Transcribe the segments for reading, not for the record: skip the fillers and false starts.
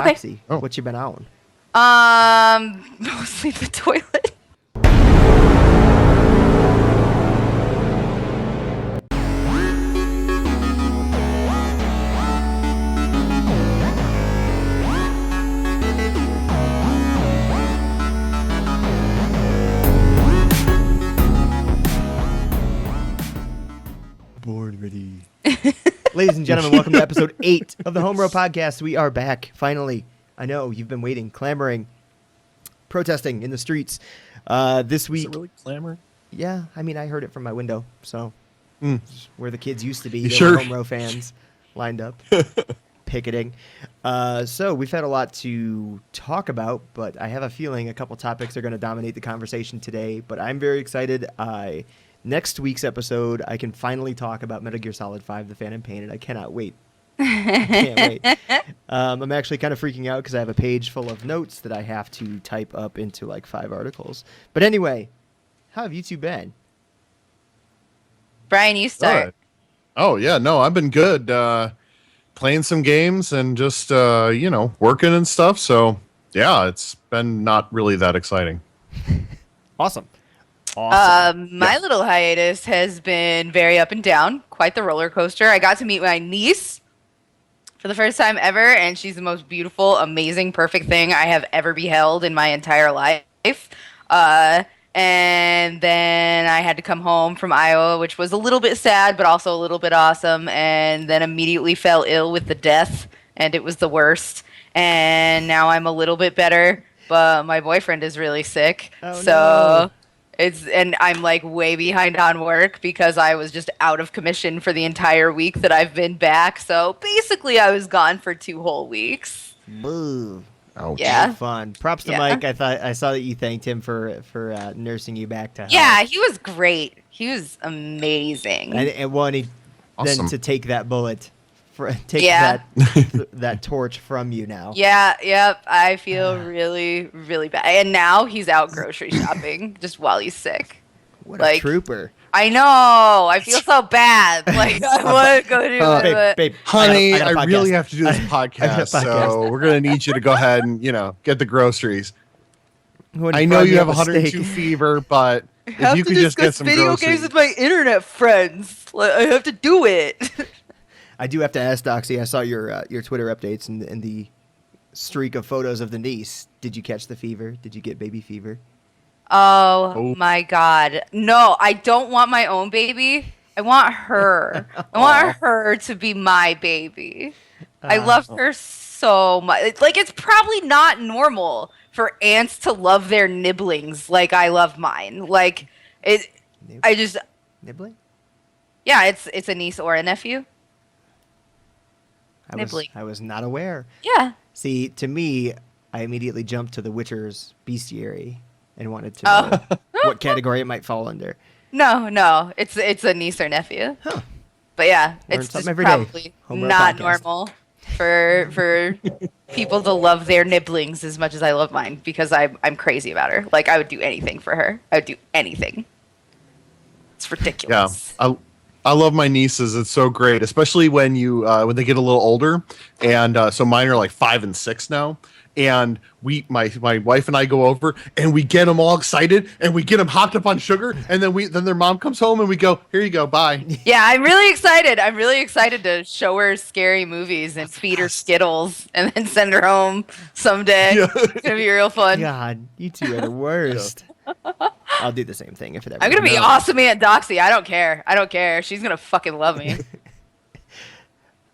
Doxy, Oh. what you been on? Mostly the toilet. Board ready. Ladies and gentlemen, welcome to episode 8 of the Homerow Podcast. We are back, finally. I know, you've been waiting, clamoring, protesting in the streets. This week... Is it really clamor? Yeah, I mean, I heard it from my window, so... Where the kids used to be, there sure? were Homerow fans lined up, picketing. So we've had a lot to talk about, but I have a feeling a couple topics are going to dominate the conversation today. But I'm very excited. Next week's episode, I can finally talk about Metal Gear Solid 5, The Phantom Pain, and I cannot wait. I can't wait. I'm actually kind of freaking out because I have a page full of notes that I have to type up into like 5 articles. But anyway, how have you two been? Brian, you start. Good. Oh, yeah. No, I've been good. Playing some games and just, working and stuff. So, yeah, it's been not really that exciting. Awesome. My little hiatus has been very up and down, quite the roller coaster. I got to meet my niece for the first time ever, and she's the most beautiful, amazing, perfect thing I have ever beheld in my entire life. And then I had to come home from Iowa, which was a little bit sad, but also a little bit awesome, and then immediately fell ill with the death, and it was the worst. And now I'm a little bit better, but my boyfriend is really sick. Oh, so... no. And I'm like way behind on work because I was just out of commission for the entire week that I've been back. So basically I was gone for 2 whole weeks. Boo. Ouch. Yeah. Fun. Props to Mike. I saw that you thanked him for nursing you back to health. Yeah, he was great. He was amazing. And wanted Awesome. then to take that bullet, take Yeah. that torch from you now. Yeah, yep. I feel really, really bad. And now he's out grocery shopping just while he's sick. What Like, a trooper. I know. I feel so bad. Like I want to go do it. but- Babe, Honey, I got a I really podcast. have to do this got a podcast, so podcast. we're going to need you to go ahead and, get the groceries. When I know find you me have a 102 mistake. fever, but if have you to could just get discuss some video groceries. games with my internet friends. Like, I have to do it. I do have to ask Doxy. I saw your Twitter updates and the streak of photos of the niece. Did you catch the fever? Did you get baby fever? Oh my God. No, I don't want my own baby. I want her. I want her to be my baby. I love her so much. Like, it's probably not normal for ants to love their nibblings like I love mine. Like, Nibbling? yeah, it's a niece or a nephew. Nibbling. I was not aware. Yeah. See, to me, I immediately jumped to the Witcher's bestiary and wanted to know what category it might fall under. No, it's a niece or nephew. Huh. But yeah, Learn it's something just every day. probably Homerow not Podcast. normal for people to love their nibblings as much as I love mine because I'm crazy about her. Like, I would do anything for her. I would do anything. It's Yeah, ridiculous. I love my nieces. It's so great, especially when when they get a little older. And so mine are like 5 and 6 now. And my wife and I go over and we get them all excited and we get them hopped up on sugar. And then their mom comes home and we go, here you go, bye. Yeah, I'm really excited. I'm really excited to show her scary movies and feed her Skittles and then send her home someday. Yeah. It's gonna be real fun. God, you two are the worst. I'll do the same thing if it ever. I'm gonna be No. awesome Aunt Doxy. I don't care. She's gonna fucking love me.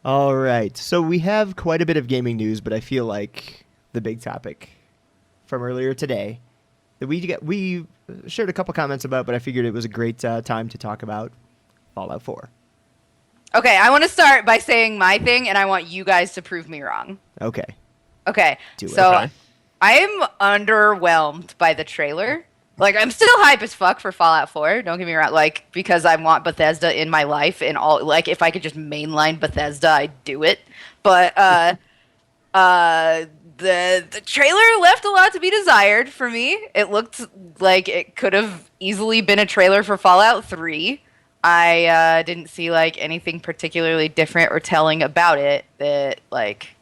All right, so we have quite a bit of gaming news, but I feel like the big topic from earlier today that we shared a couple comments about, but I figured it was a great time to talk about Fallout 4. Okay, I want to start by saying my thing, and I want you guys to prove me wrong. Okay. Okay, Do it. so Okay. I am underwhelmed by the trailer. Like, I'm still hype as fuck for Fallout 4. Don't get me wrong. Like, because I want Bethesda in my life, and all. Like, if I could just mainline Bethesda, I'd do it. But the trailer left a lot to be desired for me. It looked like it could have easily been a trailer for Fallout 3. I didn't see like anything particularly different or telling about it that like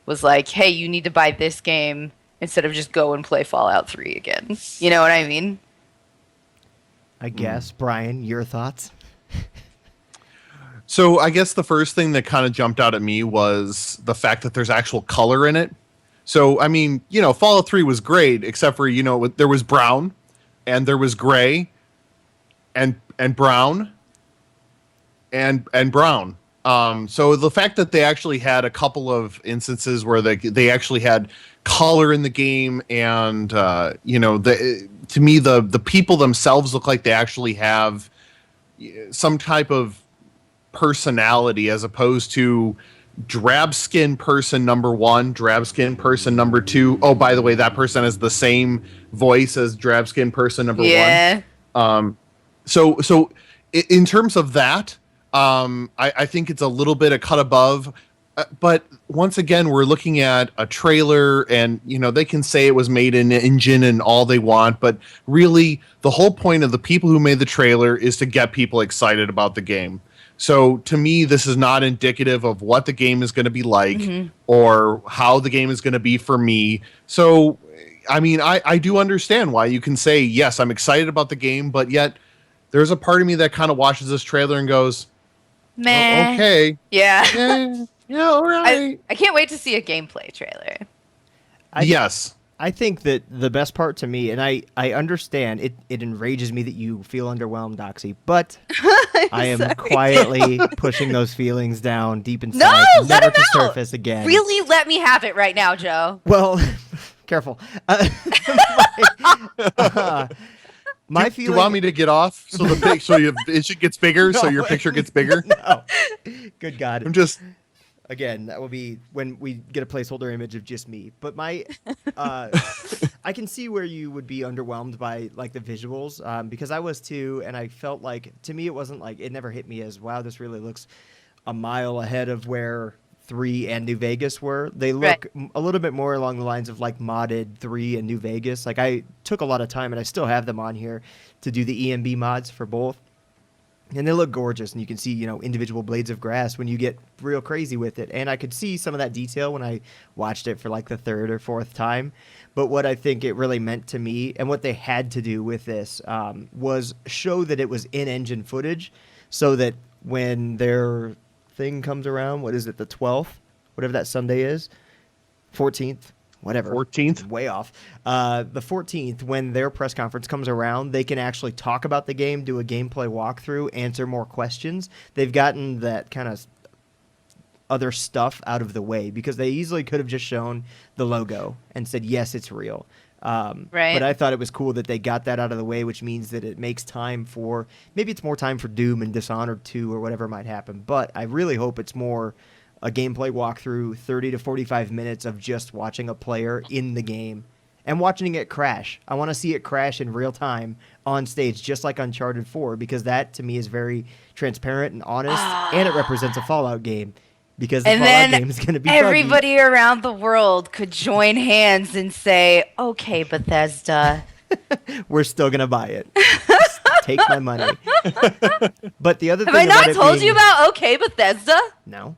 was like, hey, you need to buy this game instead of just go and play Fallout 3 again. You know what I mean? I guess. Brian, your thoughts? So I guess the first thing that kind of jumped out at me was the fact that there's actual color in it. So, I mean, Fallout 3 was great, except for, there was brown and there was gray and brown and brown. So the fact that they actually had a couple of instances where they actually had color in the game, and to me the people themselves look like they actually have some type of personality, as opposed to drab skin person number 1, drab skin person number 2. Oh, by the way, that person has the same voice as drab skin person number 1. So in terms of that, I think it's a little bit a cut above. But once again, we're looking at a trailer, and they can say it was made in engine and all they want, but really the whole point of the people who made the trailer is to get people excited about the game. So to me, this is not indicative of what the game is going to be like or how the game is going to be for me. So, I mean, I do understand why you can say, yes, I'm excited about the game, but yet there's a part of me that kind of watches this trailer and goes, meh. Oh, okay. Yeah. Yeah, all right. I can't wait to see a gameplay trailer. Yes. I think that the best part to me, and I understand, it enrages me that you feel underwhelmed, Doxy, but I am quietly pushing those feelings down deep inside, No, let never him to out. surface again. Really, let me have it right now, Joe. Well, careful. My feeling. Do you want me to get off so it gets bigger, so your picture gets bigger? No. Good God. I'm just. Again, that will be when we get a placeholder image of just me. But I can see where you would be underwhelmed by like the visuals, because I was too, and I felt like, to me, it wasn't like, it never hit me as, wow, this really looks a mile ahead of where 3 and New Vegas were. They look a little bit more along the lines of like modded 3 and New Vegas. Like, I took a lot of time, and I still have them on here to do the EMB mods for both. And they look gorgeous, and you can see, individual blades of grass when you get real crazy with it. And I could see some of that detail when I watched it for like the 3rd or 4th time. But what I think it really meant to me, and what they had to do with this, was show that it was in-engine footage, so that when their thing comes around, what is it, the 12th? Whatever that Sunday is? 14th? Whatever. 14th? Way off. The 14th, when their press conference comes around, they can actually talk about the game, do a gameplay walkthrough, answer more questions. They've gotten that kind of other stuff out of the way, because they easily could have just shown the logo and said, yes, it's real. But I thought it was cool that they got that out of the way, which means that it makes time for, maybe it's more time for Doom and Dishonored 2 or whatever might happen. But I really hope it's more a gameplay walkthrough, 30 to 45 minutes of just watching a player in the game and watching it crash. I want to see it crash in real time on stage, just like Uncharted 4, because that to me is very transparent and honest, and it represents a Fallout game, because the Fallout game is going to be everybody buggy. Around the world could join hands and say, okay, Bethesda. We're still going to buy it. Take my money. But the other thing Have I not told you about okay, Bethesda? No.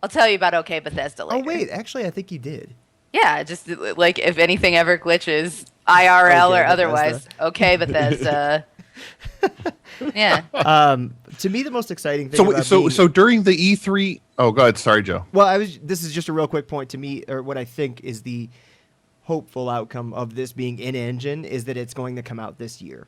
I'll tell you about okay, Bethesda later. Oh, wait. Actually, I think you did. Yeah, just like if anything ever glitches, IRL or otherwise. Okay, Bethesda. Yeah. To me, the most exciting thing. So during the E3. Oh, go ahead. Sorry, Joe. Well, this is just a real quick point to me, or what I think is the hopeful outcome of this being in engine is that it's going to come out this year.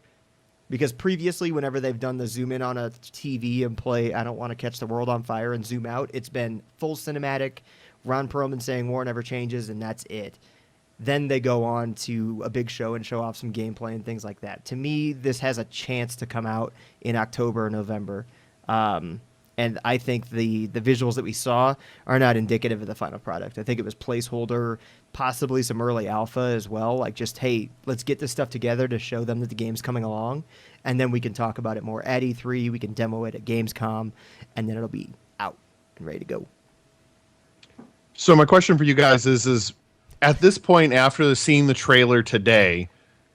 Because previously, whenever they've done the zoom in on a TV and play I Don't Want to Catch the World on Fire and zoom out, it's been full cinematic, Ron Perlman saying war never changes, and that's it. Then they go on to a big show and show off some gameplay and things like that. To me, this has a chance to come out in October or November. And I think the visuals that we saw are not indicative of the final product. I think it was placeholder, possibly some early alpha as well. Like, just, hey, let's get this stuff together to show them that the game's coming along, and then we can talk about it more at E3. We can demo it at Gamescom, and then it'll be out and ready to go. So my question for you guys is at this point, after seeing the trailer today,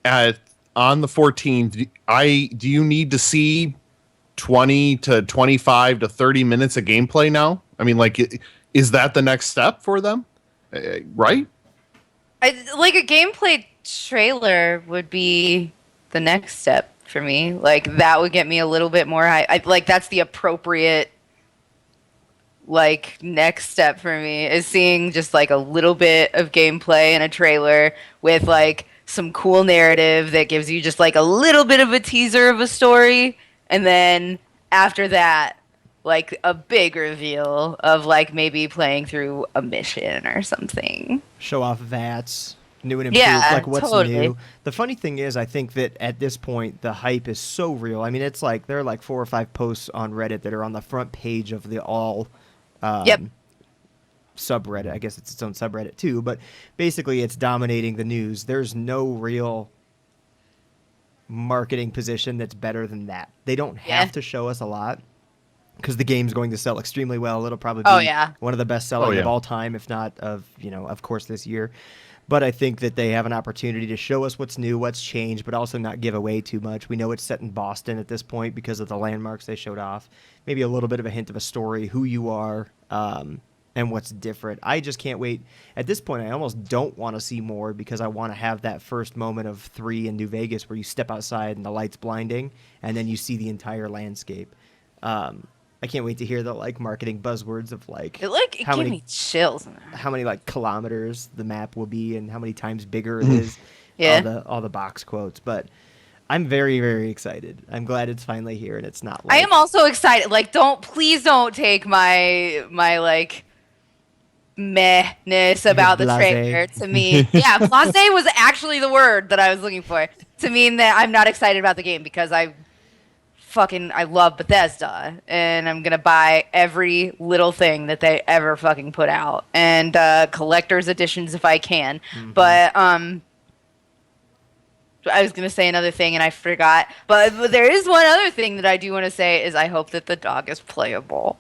on the 14th, do you need to see 20 to 25 to 30 minutes of gameplay now? I mean, like, is that the next step for them? right? Like a gameplay trailer would be the next step for me. Like that would get me a little bit more like that's the appropriate like next step for me is seeing just like a little bit of gameplay in a trailer with like some cool narrative that gives you just like a little bit of a teaser of a story, and then after that like a big reveal of like maybe playing through a mission or something. Show off VATS, new and improved, Yeah, like what's totally. new. The funny thing is, I think that at this point, the hype is so real. I mean, it's like there are like 4 or 5 posts on Reddit that are on the front page of the all Yep. subreddit. I guess it's its own subreddit too, but basically it's dominating the news. There's no real marketing position that's better than that. They don't have Yeah. to show us a lot because the game's going to sell extremely well. It'll probably be Oh, yeah. one of the best selling yeah. of all time, if not of, of course this year. But I think that they have an opportunity to show us what's new, what's changed, but also not give away too much. We know it's set in Boston at this point because of the landmarks they showed off. Maybe a little bit of a hint of a story, who you are, and what's different. I just can't wait. At this point, I almost don't want to see more because I want to have that first moment of 3 in New Vegas where you step outside and the light's blinding, and then you see the entire landscape. I can't wait to hear the like marketing buzzwords of like It gave me chills. how many like kilometers the map will be and how many times bigger it is. Yeah. All the box quotes, but I'm very, very excited. I'm glad it's finally here and it's not like I am also excited. Like, please don't take my like mehness about the Blasé. trailer to mean, yeah, blasé was actually the word that I was looking for to mean that I'm not excited about the game because I love Bethesda and I'm gonna buy every little thing that they ever fucking put out and collector's editions if I can. Mm-hmm. But I was gonna say another thing and I forgot. But there is one other thing that I do want to say is I hope that the dog is playable.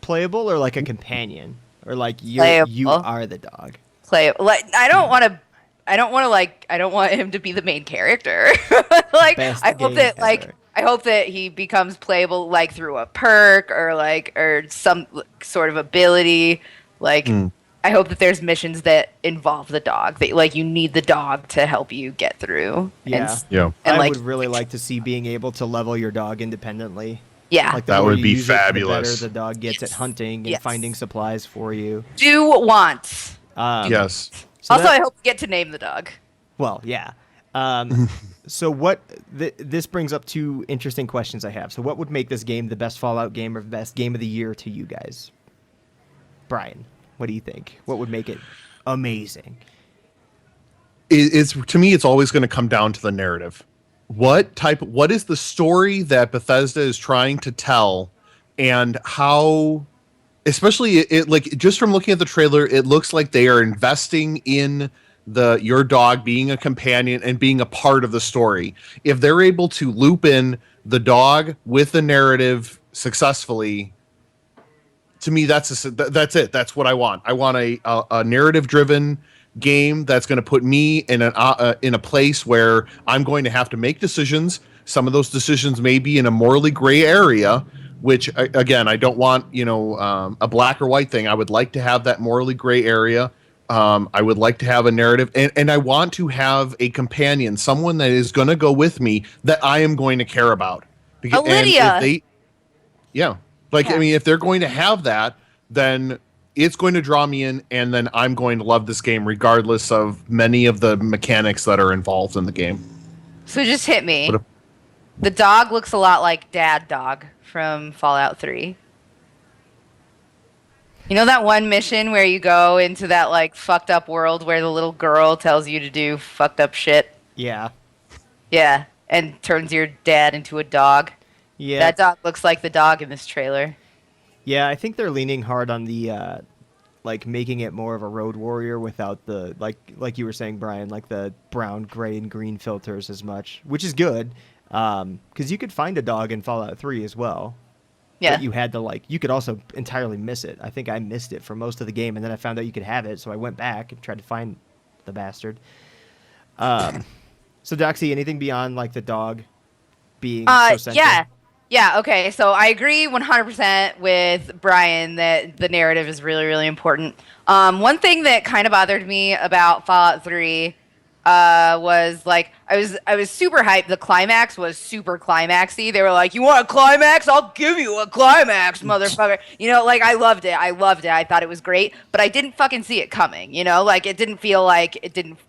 playable or like a companion or like you Playable. are the dog. Like I don't want him to be the main character. Like Best I hope game that like ever. I hope that he becomes playable like through a perk or some sort of ability. Like I hope that there's missions that involve the dog that like you need the dog to help you get through. Yeah. Yeah. And I like would really like to see being able to level your dog independently. yeah. Like the That more would you be use it, the fabulous. better the dog gets at hunting and Yes. finding supplies for you. Do want. Yes. So Also, that- I hope you get to name the dog. Well, yeah. So this brings up 2 interesting questions I have. So what would make this game the best Fallout game or best game of the year to you guys? Brian, what do you think? What would make it amazing? It's to me, it's always going to come down to the narrative. What is the story that Bethesda is trying to tell, and how, especially it like just from looking at the trailer, it looks like they are investing in your dog being a companion and being a part of the story. If they're able to loop in the dog with the narrative successfully, to me, that's it. That's what I want. I want a narrative driven game that's going to put me in a place where I'm going to have to make decisions. Some of those decisions may be in a morally gray area, which again, I don't want a black or white thing. I would like to have that morally gray area. I would like to have a narrative, and I want to have a companion, someone that is going to go with me that I am going to care about. Because Lydia. Yeah. Like, Yeah. I mean, if they're going to have that, then it's going to draw me in, and then I'm going to love this game regardless of many of the mechanics that are involved in the game. So just hit me. What The dog looks a lot like Dad Dog from Fallout 3. You know that one mission where you go into that like fucked up world where the little girl tells you to do fucked up shit? Yeah. Yeah, and turns your dad into a dog. Yeah. That dog looks like the dog in this trailer. Yeah, I think they're leaning hard on the like making it more of a road warrior without the like you were saying, Brian, like the brown, gray, and green filters as much, which is good. Because you could find a dog in Fallout 3 as well. Yeah. But you had to you could also entirely miss it. I think I missed it for most of the game, and then I found out you could have it, so I went back and tried to find the bastard. So Doxy, anything beyond like the dog being so central? Yeah. Yeah, okay. So I agree 100% with Brian that the narrative is really, really important. One thing that kind of bothered me about Fallout 3 was like I was super hyped. The climax was super climaxy. They were like, "You want a climax? I'll give you a climax, motherfucker." You know, like I loved it. I loved it. I thought it was great, but I didn't fucking see it coming. You know, like it didn't feel like it didn't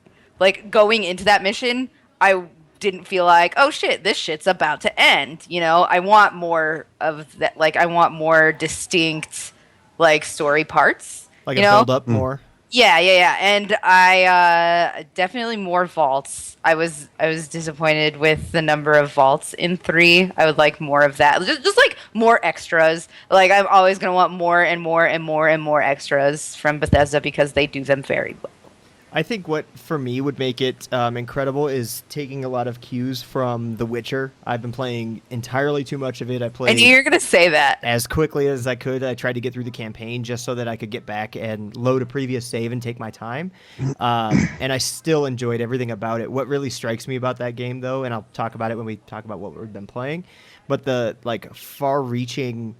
like going into that mission. I didn't feel like, oh shit, this shit's about to end. You know, I want more of that. Like, I want more distinct, like, story parts. Like You a know? build up more. Yeah, yeah, yeah. And I definitely more vaults. I was disappointed with the number of vaults in 3. I would like more of that. Just like more extras. Like I'm always gonna want more and more and more and more extras from Bethesda because they do them very well. I think what for me would make it incredible is taking a lot of cues from The Witcher. I've been playing entirely too much of it. I I played knew you were gonna say that. as quickly as I could. I tried to get through the campaign just so that I could get back and load a previous save and take my time. And I still enjoyed everything about it. What really strikes me about that game, though, and I'll talk about it when we talk about what we've been playing, but the like far-reaching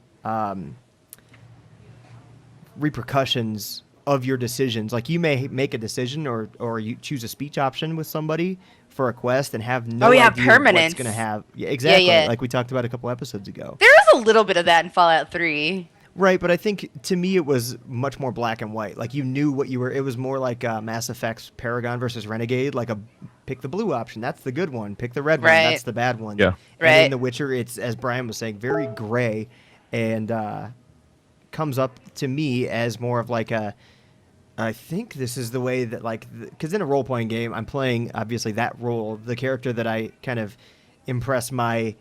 repercussions of your decisions. Like you may make a decision or you choose a speech option with somebody for a quest and have no Oh, yeah, idea what's permanence. going to have. Yeah, exactly. yeah. Like we talked about a couple episodes ago. There is a little bit of that in Fallout 3. Right, but I think to me it was much more black and white. Like you knew what you were. It was more like Mass Effect's Paragon versus Renegade. Like a pick the blue option, that's the good one. Pick the red one, Right. that's the bad one. Yeah. And Right. in The Witcher, it's as Brian was saying, very gray, and comes up to me as more of like a. I think this is the way that like because in a role playing game, I'm playing obviously that role, the character that I kind of impress my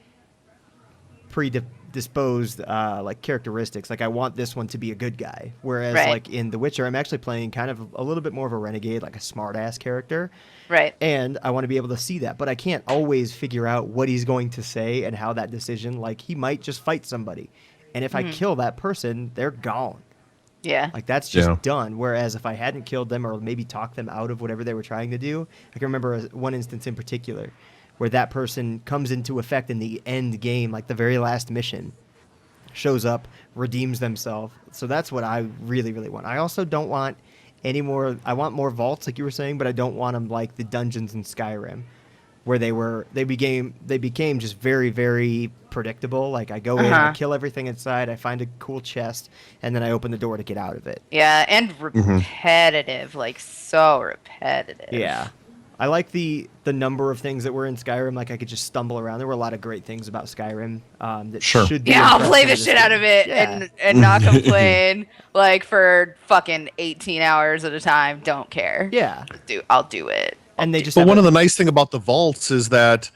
predisposed like characteristics. Like I want this one to be a good guy, whereas Right. like in The Witcher, I'm actually playing kind of a little bit more of a renegade, like a smart ass character, Right. and I want to be able to see that, but I can't always figure out what he's going to say and how that decision. Like he might just fight somebody, and if I kill that person, they're gone. Yeah. Like that's just Yeah. done. Whereas if I hadn't killed them or maybe talked them out of whatever they were trying to do, I can remember one instance in particular where that person comes into effect in the end game, like the very last mission, shows up, redeems themselves. So that's what I really, really want. I also don't want any more. I want more vaults, like you were saying, but I don't want them like the dungeons in Skyrim, where they became just very, very predictable. Like I go in, I kill everything inside, I find a cool chest, and then I open the door to get out of it. Yeah, and repetitive, like so repetitive. Yeah. I like the number of things that were in Skyrim. Like I could just stumble around. There were a lot of great things about Skyrim that Sure. should be. Yeah, I'll play impressive the in this shit out game. of it Yeah. and not complain like for fucking 18 hours at a time. Don't care. Yeah. I'll do it. And they just. But have one a- of the nice thing about the vaults is that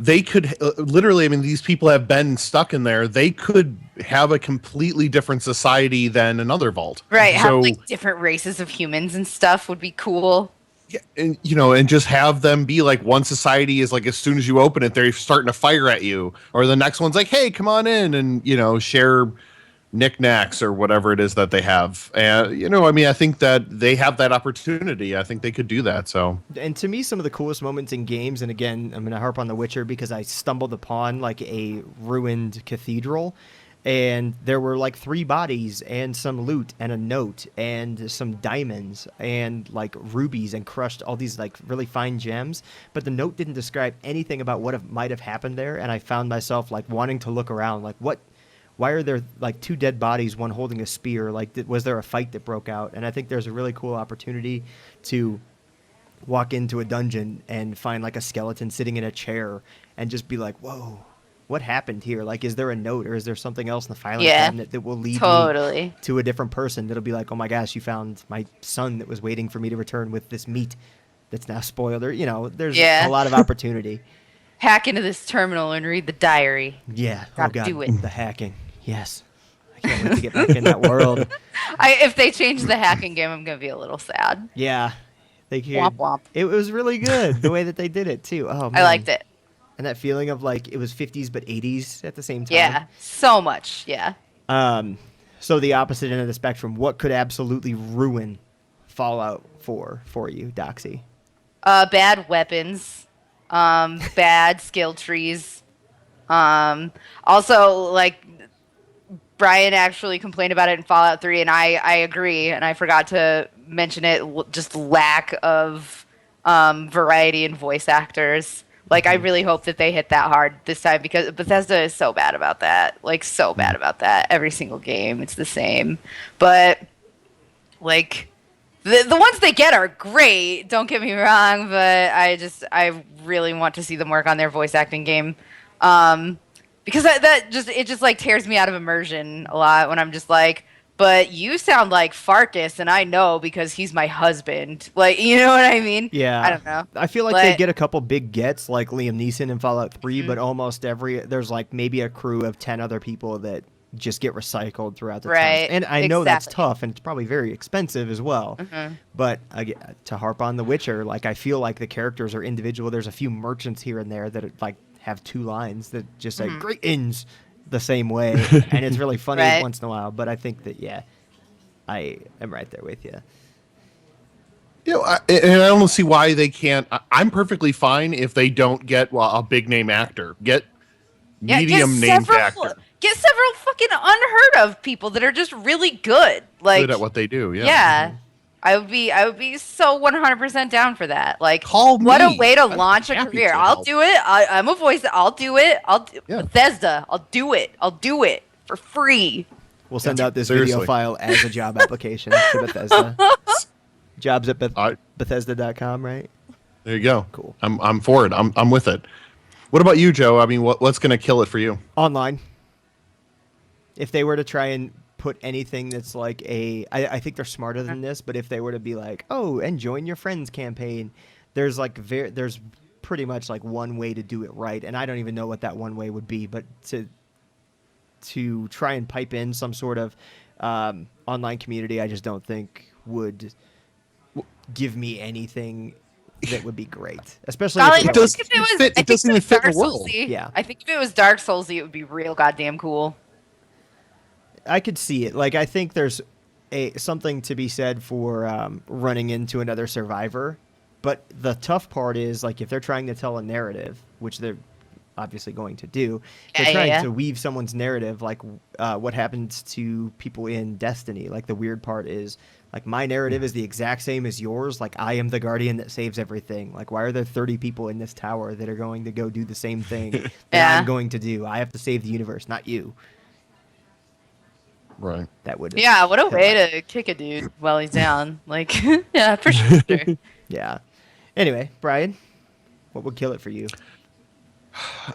they could literally, I mean, these people have been stuck in there. They could have a completely different society than another vault. Right, have So, like different races of humans and stuff would be cool. yeah, and, you know, and just have them be like one society is like, as soon as you open it, they're starting to fire at you. Or the next one's like, hey, come on in and, you know, share knickknacks or whatever it is that they have. And, you know, I mean, I think that they have that opportunity. I think they could do that. So, And to me, some of the coolest moments in games, and again, I'm going to harp on The Witcher because I stumbled upon like a ruined cathedral, and there were like 3 bodies and some loot and a note and some diamonds and like rubies and crushed all these like really fine gems, but the note didn't describe anything about what might have happened there, and I found myself like wanting to look around, like why are there like 2 dead bodies, one holding a spear? Like, was there a fight that broke out? And I think there's a really cool opportunity to walk into a dungeon and find like a skeleton sitting in a chair and just be like, whoa, what happened here? Like, is there a note or is there something else in the filing Yeah, cabinet that will lead me totally. to a different person that'll be like, oh my gosh, you found my son that was waiting for me to return with this meat that's now spoiled? Or, you know, there's Yeah. a lot of opportunity. Hack into this terminal and read the diary. Yeah. Gotta Oh God, do it. the hacking. Yes. I can't wait to get back in that world. If they change the hacking game, I'm gonna be a little sad. Yeah. They could, Womp womp. It was really good the way that they did it too. Oh, I man. liked it. And that feeling of like it was 50s but 80s at the same time. Yeah, so much. Yeah. So the opposite end of the spectrum, what could absolutely ruin Fallout 4 for you, Doxy? Bad weapons. Bad skill trees. Also, like, Brian actually complained about it in Fallout 3, and I agree, and I forgot to mention it, just lack of variety in voice actors. Like, I really hope that they hit that hard this time, because Bethesda is so bad about that. Like, so bad about that. Every single game, it's the same. But, like, the ones they get are great, don't get me wrong, but I really want to see them work on their voice acting game. Because it just like tears me out of immersion a lot when I'm just like, but you sound like Farkas, and I know because he's my husband. Like, you know what I mean? Yeah. I don't know. I feel like they get a couple big gets, like Liam Neeson in Fallout 3, but almost there's like maybe a crew of 10 other people that just get recycled throughout the time. And I know that's tough, and it's probably very expensive as well. But again, to harp on The Witcher, like, I feel like the characters are individual. There's a few merchants here and there that are, like, have 2 lines that just say "great inns" the same way, and it's really funny once in a while. But I think that I am right there with you. You know, and I don't see why they can't. I'm perfectly fine if they don't get a big name actor. Get medium named actor. Get several fucking unheard of people that are just really good, like good at what they do. Yeah. Yeah. I would be so 100% down for that. Like, Call what me. a way to launch a career. I'll do it. I'm a voice. I'll do it. Bethesda. I'll do it. I'll do it for free. We'll send out this video file as a job application to Bethesda. Jobs at Bethesda.com, right? There you go. Cool. I'm for it. I'm with it. What about you, Joe? I mean, what's going to kill it for you? Online. If they were to try and put anything that's like I think they're smarter than this, but if they were to be like, oh, and join your friends campaign, there's pretty much like one way to do it right, and I don't even know what that one way would be, but to try and pipe in some sort of online community, I just don't think would give me anything that would be great, especially if it doesn't even fit the world. Yeah, I think if it was Dark Souls, it would be real goddamn cool. I could see it. Like, I think there's something to be said for running into another survivor, but the tough part is, like, if they're trying to tell a narrative, which they're obviously going to do, they're trying to weave someone's narrative, like what happens to people in Destiny. Like, the weird part is, like, my narrative is the exact same as yours. Like, I am the guardian that saves everything. Like, why are there 30 people in this tower that are going to go do the same thing that I'm going to do? I have to save the universe, not you. Right. That would. Yeah, what a way to kick a dude while he's down. Like, yeah, for sure. Yeah. Anyway, Brian, what would kill it for you?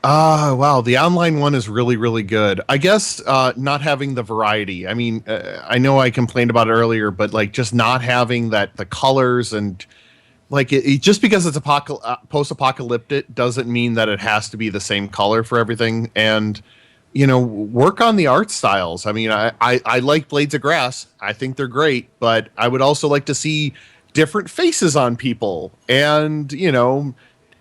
Wow. The online one is really, really good. I guess not having the variety. I mean, I know I complained about it earlier, but like just not having the colors and like just because it's post-apocalyptic doesn't mean that it has to be the same color for everything. And you know, work on the art styles. I mean, I like Blades of Grass. I think they're great, but I would also like to see different faces on people and, you know,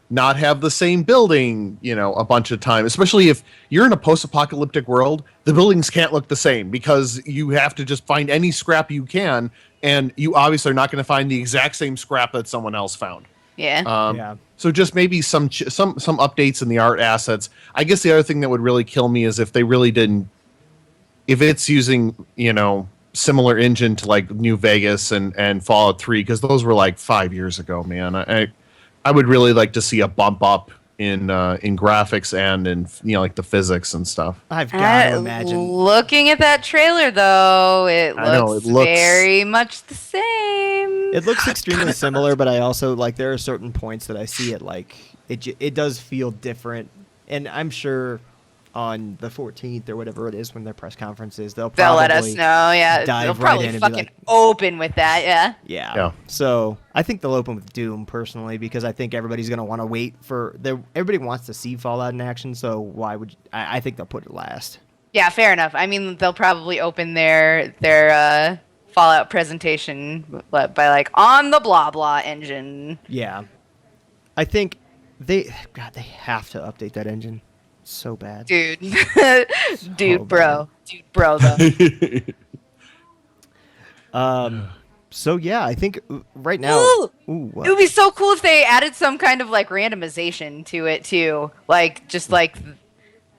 not have the same building, you know, a bunch of time, especially if you're in a post-apocalyptic world, the buildings can't look the same because you have to just find any scrap you can. And you obviously are not going to find the exact same scrap that someone else found. Yeah. So just maybe some updates in the art assets. I guess the other thing that would really kill me is if they really didn't, if it's using, you know, similar engine to like New Vegas and Fallout 3, because those were like 5 years ago, man. I would really like to see a bump up in graphics and in, you know, like the physics and stuff. I've got to imagine. Looking at that trailer, though, it looks very much the same. It looks extremely similar, but I also, like, there are certain points that I see it, like, it does feel different. And I'm sure on the 14th or whatever it is when their press conference is, they'll let us know. Yeah, they'll probably fucking open with that. Yeah. So I think they'll open with Doom personally, because I think everybody's gonna want to wait for everybody wants to see Fallout in action. So why would I think they'll put it last? Yeah, fair enough. I mean, they'll probably open their Fallout presentation by like on the blah blah engine. Yeah, I think they have to update that engine. So bad, dude. Bro, though. So yeah, I think right now, it would be so cool if they added some kind of like randomization to it too, like just like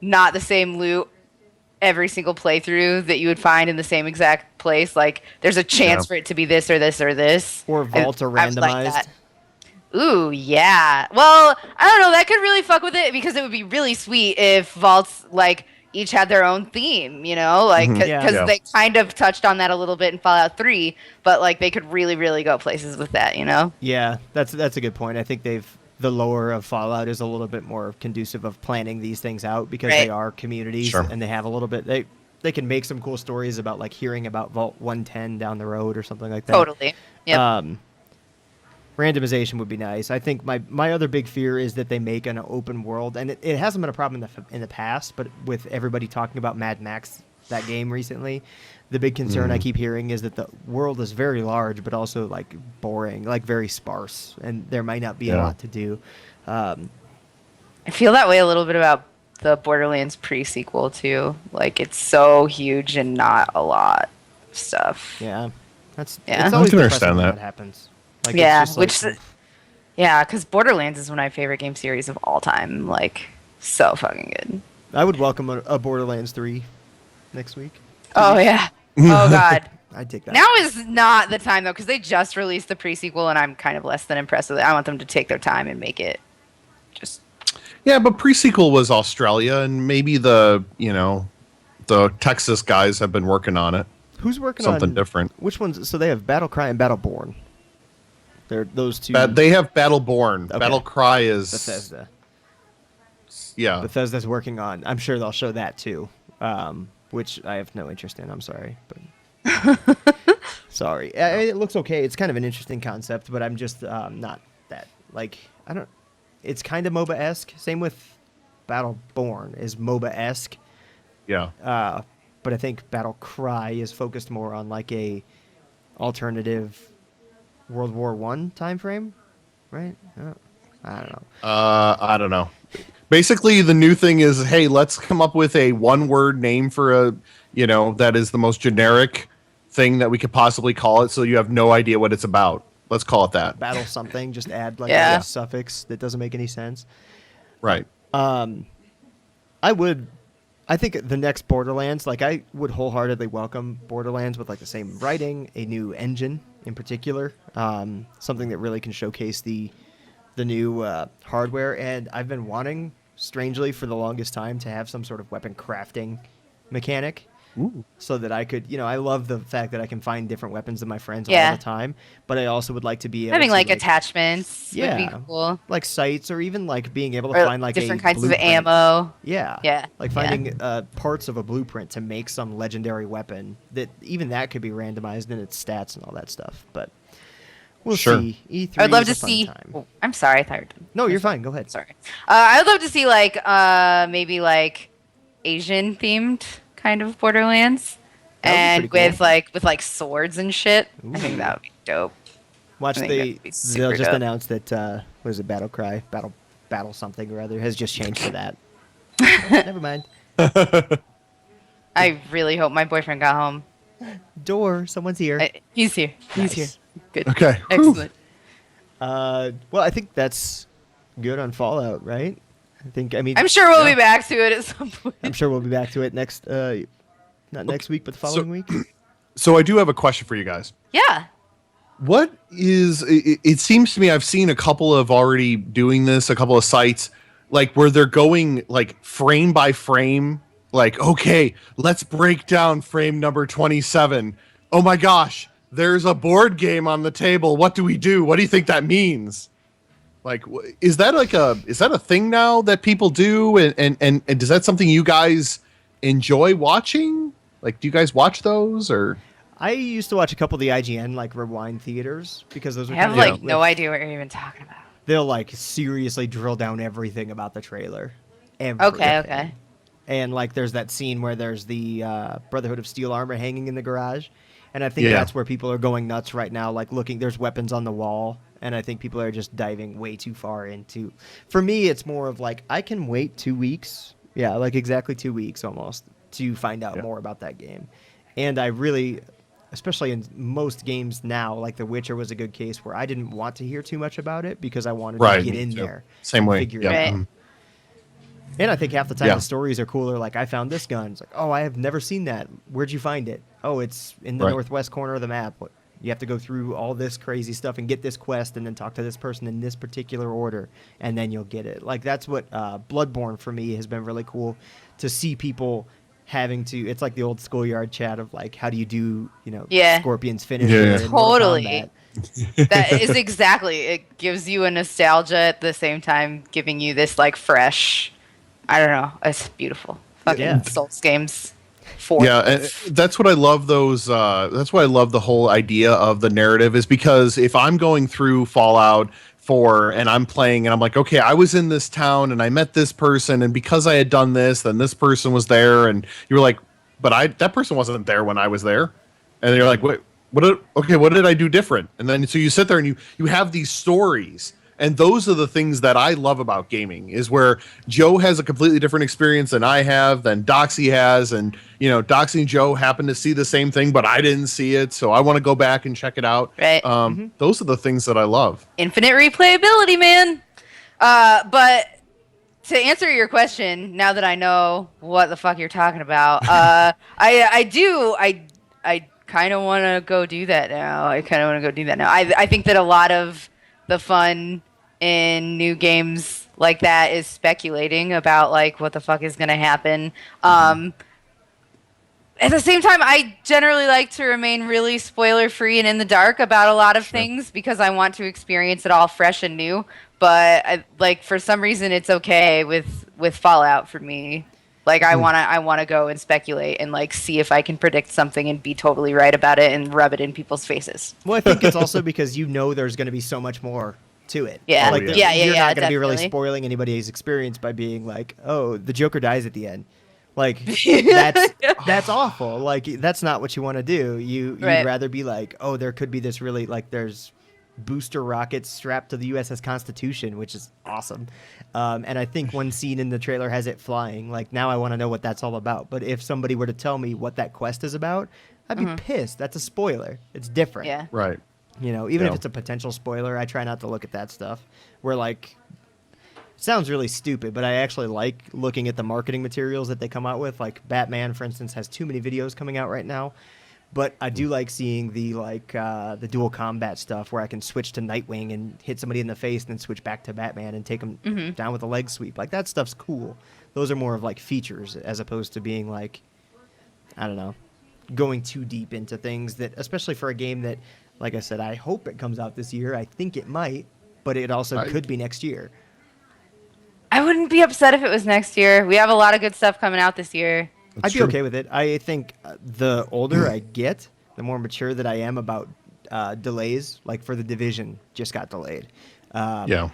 not the same loot every single playthrough that you would find in the same exact place. Like there's a chance for it to be this or this or this. Or vaults are I would like randomized. that. Ooh, yeah. Well, I don't know. That could really fuck with it because it would be really sweet if vaults like each had their own theme, you know, like because they kind of touched on that a little bit in Fallout 3, but like they could really, really go places with that, you know? Yeah, that's a good point. I think the lore of Fallout is a little bit more conducive of planning these things out because they are communities and they have a little bit they can make some cool stories about like hearing about Vault 110 down the road or something like that. Totally. Yep. Randomization would be nice. I think my other big fear is that they make an open world, and it hasn't been a problem in the past, but with everybody talking about Mad Max, that game recently, the big concern I keep hearing is that the world is very large, but also like boring, like very sparse, and there might not be a lot to do. I feel that way a little bit about the Borderlands pre-sequel too. Like it's so huge and not a lot of stuff. Yeah, it's I always can depressing understand when that. that happens. Like, Yeah, it's just like, because Borderlands is one of my favorite game series of all time. Like, so fucking good. I would welcome a Borderlands 3 next week. Oh, yeah. Oh, God. I'd take that. Now is not the time, though, because they just released the pre-sequel, and I'm kind of less than impressed with it. I want them to take their time and make it just... Yeah, but pre-sequel was Australia, and maybe the Texas guys have been working on it. Who's working on something different? Which ones? So they have Battlecry and Battleborn. They're those two. They have Battleborn. Okay. Battlecry is Bethesda. Yeah. Bethesda's working on. I'm sure they'll show that too, which I have no interest in. I'm sorry, but sorry. It looks okay. It's kind of an interesting concept, but I'm just not that like I don't. It's kind of MOBA-esque. Same with Battleborn is MOBA-esque. Yeah. But I think Battlecry is focused more on like a alternative World War I time frame, right? I don't know. I don't know. Basically, the new thing is, hey, let's come up with a one-word name for that is the most generic thing that we could possibly call it, so you have no idea what it's about. Let's call it that. Battle something. Just add like a suffix that doesn't make any sense. Right. I think the next Borderlands, like I would wholeheartedly welcome Borderlands with like the same writing, a new engine in particular, something that really can showcase the new hardware. And I've been wanting, strangely, for the longest time to have some sort of weapon crafting mechanic. Ooh. So that I could, I love the fact that I can find different weapons than my friends all the time, but I also would like to be able having to, like attachments would be cool. Like sights, or even like being able to find like different a kinds blueprint. of ammo. Yeah. Like finding parts of a blueprint to make some legendary weapon that even that could be randomized in its stats and all that stuff. But we'll see. E3 I'd love is a to fun see. time. Oh, I'm sorry, I thought you were done. No, you're fine. Go ahead. Sorry. I'd love to see like maybe like Asian themed kind of Borderlands. And cool. with swords and shit. Ooh. I think that would be dope. Watch they'll just dope. announce that what is it, Battlecry, battle something or other has just changed to that. Never mind. I really hope my boyfriend got home. Someone's here. He's here. He's Nice. here. Good. Okay. Excellent. Well, I think that's good on Fallout, right? I'm sure we'll be back to it at some point. I'm sure we'll be back to it next not next week, but the following week. So I do have a question for you guys. Yeah. What is it seems to me I've seen a couple of already doing this, a couple of sites like where they're going like frame by frame, like, okay, let's break down frame number 27. Oh my gosh, there's a board game on the table. What do we do? What do you think that means? Like, is that a thing now that people do? And is that something you guys enjoy watching? Like, do you guys watch those or? I used to watch a couple of the IGN like rewind theaters because those are I have kind of no idea what you're even talking about. They'll like seriously drill down everything about the trailer. Everything. Okay. And like there's that scene where there's the Brotherhood of Steel armor hanging in the garage. And I think that's where people are going nuts right now, like looking, there's weapons on the wall. And I think people are just diving way too far into. For me, it's more of like, I can wait 2 weeks. Yeah, like exactly 2 weeks almost to find out more about that game. And I really, especially in most games now, like The Witcher was a good case where I didn't want to hear too much about it because I wanted to get in there. Same way. Figure it out. And I think half the time Yeah. the stories are cooler. Like, I found this gun. It's like, oh, I have never seen that. Where'd you find it? Oh, it's in the Right. northwest corner of the map. You have to go through all this crazy stuff and get this quest and then talk to this person in this particular order, and then you'll get it. Like, that's what Bloodborne for me has been really cool to see people having to. It's like the old schoolyard chat of, like, how do you do, Yeah. Scorpion's finisher Yeah. in Mortal Totally. Kombat. That is exactly. It gives you a nostalgia at the same time, giving you this like fresh. I don't know. It's beautiful. Fucking Yeah. Souls games. For Yeah, and that's what I love. That's why I love the whole idea of the narrative, is because if I'm going through Fallout 4 and I'm playing and I'm like, okay, I was in this town and I met this person, and because I had done this, then this person was there, and you were like, but that person wasn't there when I was there, and you're like, what did I do different? And then so you sit there and you have these stories. And those are the things that I love about gaming, is where Joe has a completely different experience than I have, than Doxy has. And, Doxy and Joe happen to see the same thing, but I didn't see it. So I want to go back and check it out. Right. Those are the things that I love. Infinite replayability, man. But to answer your question, now that I know what the fuck you're talking about, I kind of want to go do that now. I think that a lot of the fun in new games like that is speculating about like what the fuck is going to happen. At the same time, I generally like to remain really spoiler free and in the dark about a lot of things because I want to experience it all fresh and new. But for some reason, it's okay with Fallout for me. Like I wanna go and speculate and like see if I can predict something and be totally right about it and rub it in people's faces. Well, I think it's also because there's going to be so much more to it. Yeah. Like, Yeah. You're not going to be really definitely. spoiling anybody's experience by being like, oh, the Joker dies at the end. Like, that's awful. Like, that's not what you want to do. You'd Right. rather be like, oh, there could be this really, like, there's booster rockets strapped to the USS Constitution, which is awesome. And I think one scene in the trailer has it flying. Like, now I want to know what that's all about. But if somebody were to tell me what that quest is about, I'd be pissed. That's a spoiler. It's different. Yeah. Right. Even if Yeah. it's a potential spoiler, I try not to look at that stuff. Where, like, it sounds really stupid, but I actually like looking at the marketing materials that they come out with. Like, Batman, for instance, has too many videos coming out right now. But I do like seeing the dual combat stuff where I can switch to Nightwing and hit somebody in the face and then switch back to Batman and take them down with a leg sweep. Like, that stuff's cool. Those are more of, like, features as opposed to being, like, I don't know, going too deep into things that, especially for a game that, like I said, I hope it comes out this year. I think it might, but it also could be next year. I wouldn't be upset if it was next year. We have a lot of good stuff coming out this year. I'd be okay with it. I think the older I get, the more mature that I am about delays. Like for The Division, just got delayed. Yeah.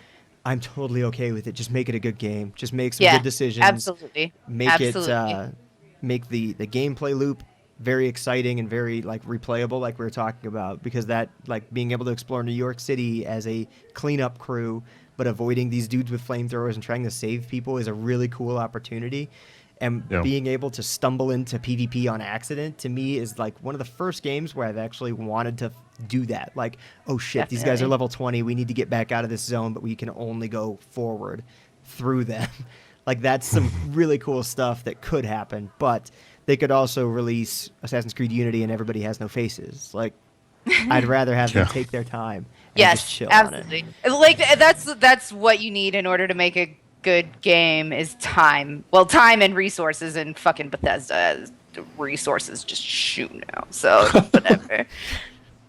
I'm totally okay with it. Just make it a good game. Just make some good decisions. Absolutely. Make it make the gameplay loop very exciting and very like replayable, like we were talking about, because that like being able to explore New York City as a cleanup crew, but avoiding these dudes with flamethrowers and trying to save people is a really cool opportunity. And being able to stumble into PvP on accident, to me, is like one of the first games where I've actually wanted to do that. Like, oh shit, these guys are level 20. We need to get back out of this zone, but we can only go forward through them. Like, that's some really cool stuff that could happen. But they could also release Assassin's Creed Unity and everybody has no faces. Like, I'd rather have them take their time and just chill on it. Like, that's what you need in order to make a good game is time. Well, time and resources, and fucking Bethesda has resources just shooting out. So whatever.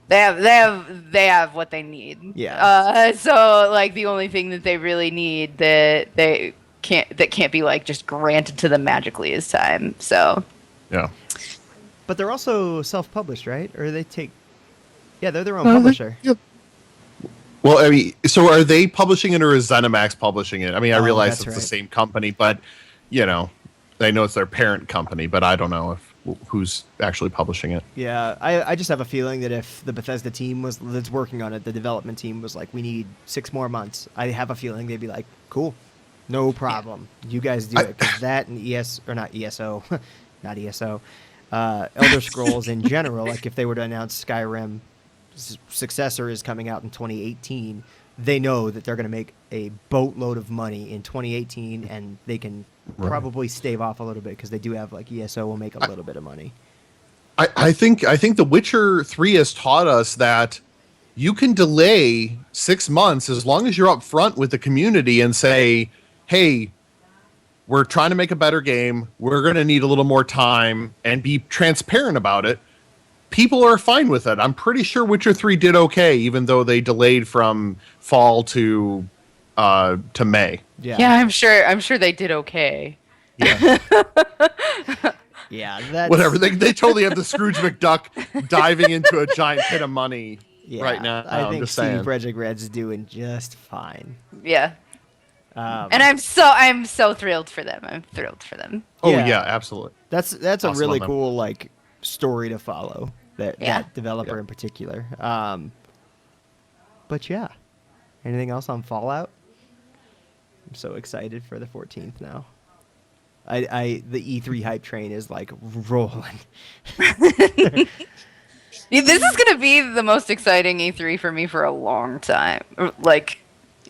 They have what they need. Yeah. So like the only thing that they really need that can't be like just granted to them magically is time. So Yeah. But they're also self-published, right? Or they're their own publisher. Yeah. Well, I mean, so are they publishing it or is ZeniMax publishing it? I mean, I realize it's the same company, but, I know it's their parent company, but I don't know who's actually publishing it. Yeah, I just have a feeling that if the Bethesda team that's working on it, the development team was like, we need 6 more months, I have a feeling they'd be like, cool, no problem. You guys do it. Because that and not ESO, Elder Scrolls in general, like if they were to announce Skyrim successor is coming out in 2018, they know that they're going to make a boatload of money in 2018, and they can probably stave off a little bit because they do have like ESO will make a little bit of money. I think The Witcher 3 has taught us that you can delay 6 months as long as you're up front with the community and say, hey, we're trying to make a better game. We're going to need a little more time, and be transparent about it. People are fine with it. I'm pretty sure Witcher 3 did okay, even though they delayed from fall to May. Yeah, I'm sure they did okay. Yeah. Yeah, that's... Whatever. They totally have the Scrooge McDuck diving into a giant pit of money right now. I think just CD saying. Projekt Red's doing just fine. Yeah. And I'm so thrilled for them. I'm thrilled for them. Oh yeah, absolutely. That's a really cool like story to follow. That developer in particular. But yeah, anything else on Fallout? I'm so excited for the 14th now. The E3 hype train is like rolling. This is gonna be the most exciting E3 for me for a long time. Like,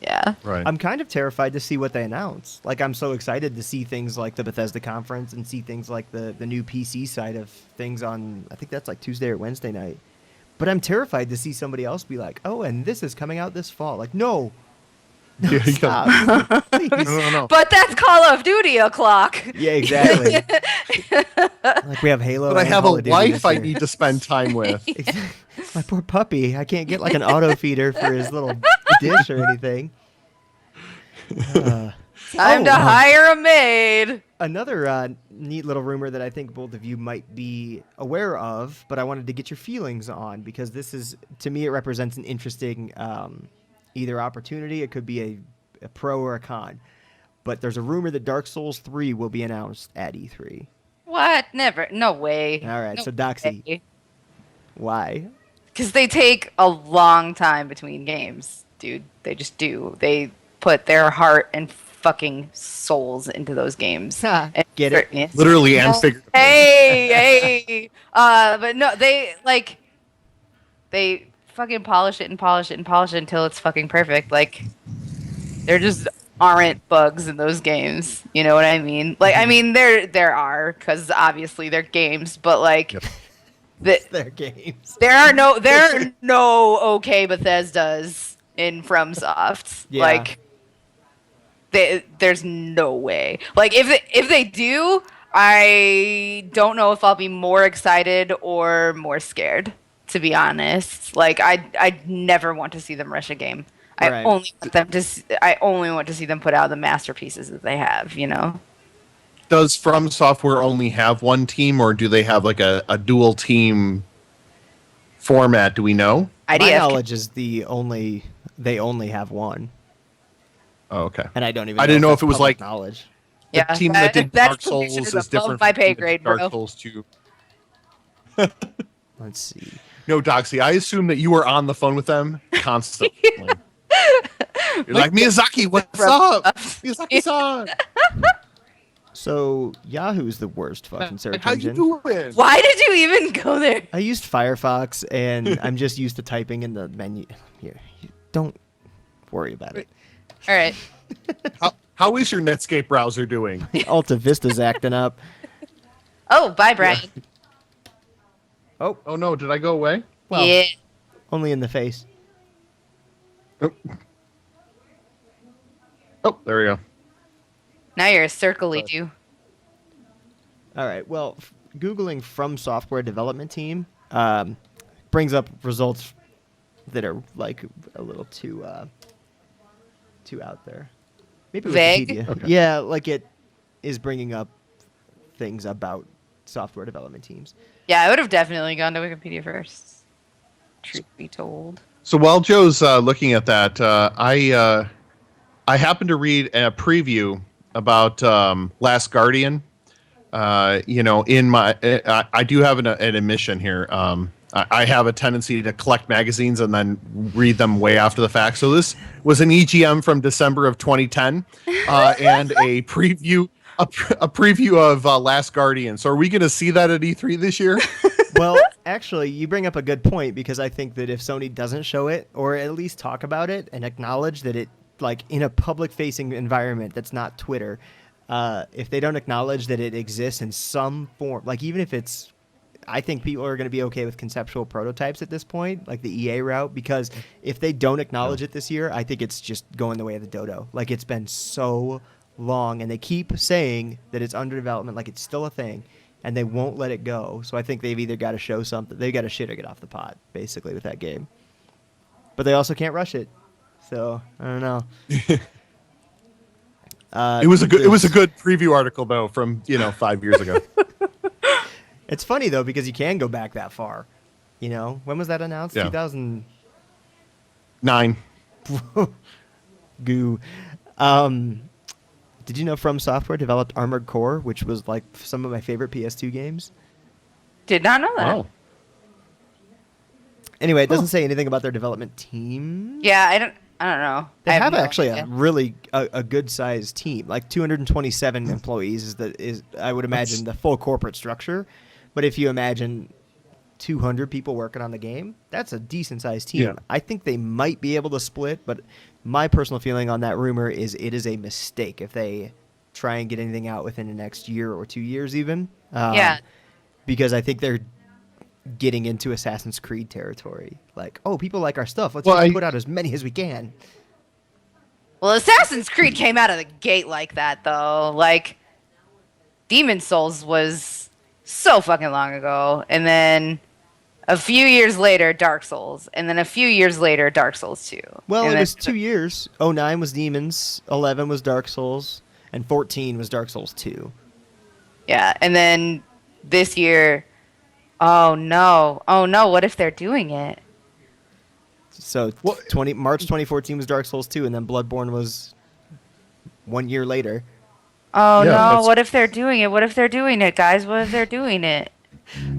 yeah. Right. I'm kind of terrified to see what they announce. Like, I'm so excited to see things like the Bethesda conference and see things like the new PC side of things on, I think that's like Tuesday or Wednesday night. But I'm terrified to see somebody else be like, oh, and this is coming out this fall. Like, no. No, stop. Please. No. But that's Call of Duty o'clock. Yeah, exactly. Like, we have Halo. But I have a Call of Duty wife this I year. need to spend time with. My poor puppy. I can't get like an auto feeder for his little dish or anything. Time to hire a maid. Another neat little rumor that I think both of you might be aware of, but I wanted to get your feelings on, because this is, to me, it represents an interesting either opportunity. It could be a pro or a con. But there's a rumor that Dark Souls 3 will be announced at E3. What? Never. No way. All right, No so Doxy, way. why? Because they take a long time between games, dude. They just do. They put their heart and fucking souls into those games. Get it? Literally and figuratively. Hey. But no, they fucking polish it and polish it and polish it until it's fucking perfect. Like, there just aren't bugs in those games. You know what I mean? Like, I mean, there are, because obviously they're games, but like, Their games. there are no okay Bethesdas in FromSoft. Yeah. Like, there's no way. Like, if they do, I don't know if I'll be more excited or more scared, to be honest. Like, I never want to see them rush a game. Right. I only want to see them put out the masterpieces that they have, you know? Does From Software only have one team, or do they have like a dual team format? Do we know? My knowledge is they only have one. Oh, okay. And I don't even. I didn't know if that's it was public like knowledge. the Yeah, team that did that's Dark Souls position is above different my from pay the grade, Dark bro. Souls 2. Let's see. No, Doxy, I assume that you were on the phone with them constantly. You're like, Miyazaki, what's up? Miyazaki-san. So Yahoo's the worst fucking search How you engine. doing? Why did you even go there? I used Firefox, and I'm just used to typing in the menu. Here, don't worry about it. All right. How is your Netscape browser doing? Alta Vista's acting up. Oh, bye, Brian. Oh, Oh no, did I go away? well, Yeah. only in the face. Oh, there we go. Now you're a circle-y do. All right. Well, Googling From Software Development Team brings up results that are like a little too out there. Maybe Vague? Wikipedia. Okay. Yeah, like it is bringing up things about software development teams. Yeah, I would have definitely gone to Wikipedia first. Truth be told. So while Joe's looking at that, I happened to read a preview about Last Guardian. In my I do have an admission here. I have a tendency to collect magazines and then read them way after the fact. So this was an EGM from December of 2010 and a preview of Last Guardian. So are we going to see that at E3 this year? Well, actually, you bring up a good point because I think that if Sony doesn't show it or at least talk about it and acknowledge that it, like in a public-facing environment that's not Twitter, if they don't acknowledge that it exists in some form, like even if it's, I think people are going to be okay with conceptual prototypes at this point, like the EA route, because if they don't acknowledge it this year, I think it's just going the way of the dodo. Like it's been so long, and they keep saying that it's under development, like it's still a thing, and they won't let it go. So I think they've either got to show something, they've got to shit or get off the pot, basically, with that game. But they also can't rush it. So I don't know. It was a good preview article though from 5 years ago. It's funny though because you can go back that far. When was that announced? Yeah. 2009. Goo. Did you know From Software developed Armored Core, which was like some of my favorite PS2 games? Did not know that. Wow. Anyway, it doesn't say anything about their development team. Yeah, I don't know. They I have no actually idea. a really a good sized team, like 227 employees is I would imagine the full corporate structure. But if you imagine 200 people working on the game, that's a decent sized team. Yeah. I think they might be able to split, but my personal feeling on that rumor is it is a mistake if they try and get anything out within the next year or 2 years even. Yeah. Because I think they're getting into Assassin's Creed territory. Like, oh, people like our stuff. Let's Well, just put out as many as we can. Well, Assassin's Creed came out of the gate like that, though. Like, Demon Souls was so fucking long ago. And then a few years later, Dark Souls. And then a few years later, Dark Souls 2. Well, and it then- was 2 years. 09 was Demons, 11 was Dark Souls, and 14 was Dark Souls 2. Yeah, and then this year, oh no, what if they're doing it? So March 2014 was Dark Souls 2, and then Bloodborne was 1 year later. Oh Yeah, no, that's- what if they're doing it? What if they're doing it, guys? What if they're doing it?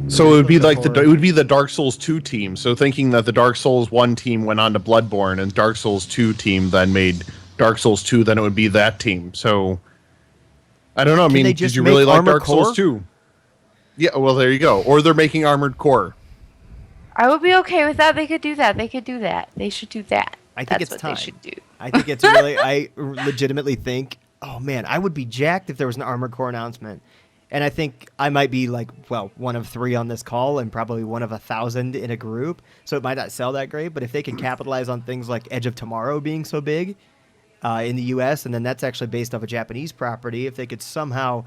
So it would be like Horror. it would be the Dark Souls 2 team. So thinking that the Dark Souls 1 team went on to Bloodborne and Dark Souls 2 team then made Dark Souls 2, then it would be that team. So I don't know. I Can mean, they did just you really make like Armored Dark Core? Souls 2? Yeah, well there you go. Or they're making Armored Core. I would be okay with that. They could do that. They could do that. They should do that. I think That's it's what time. they should do. I think it's really. I legitimately think. Oh man, I would be jacked if there was an Armored Core announcement, and I think I might be like, well, one of 3 on this call, and probably one of 1,000 in a group. So it might not sell that great, but if they can capitalize on things like Edge of Tomorrow being so big in the U.S., and then that's actually based off a Japanese property, if they could somehow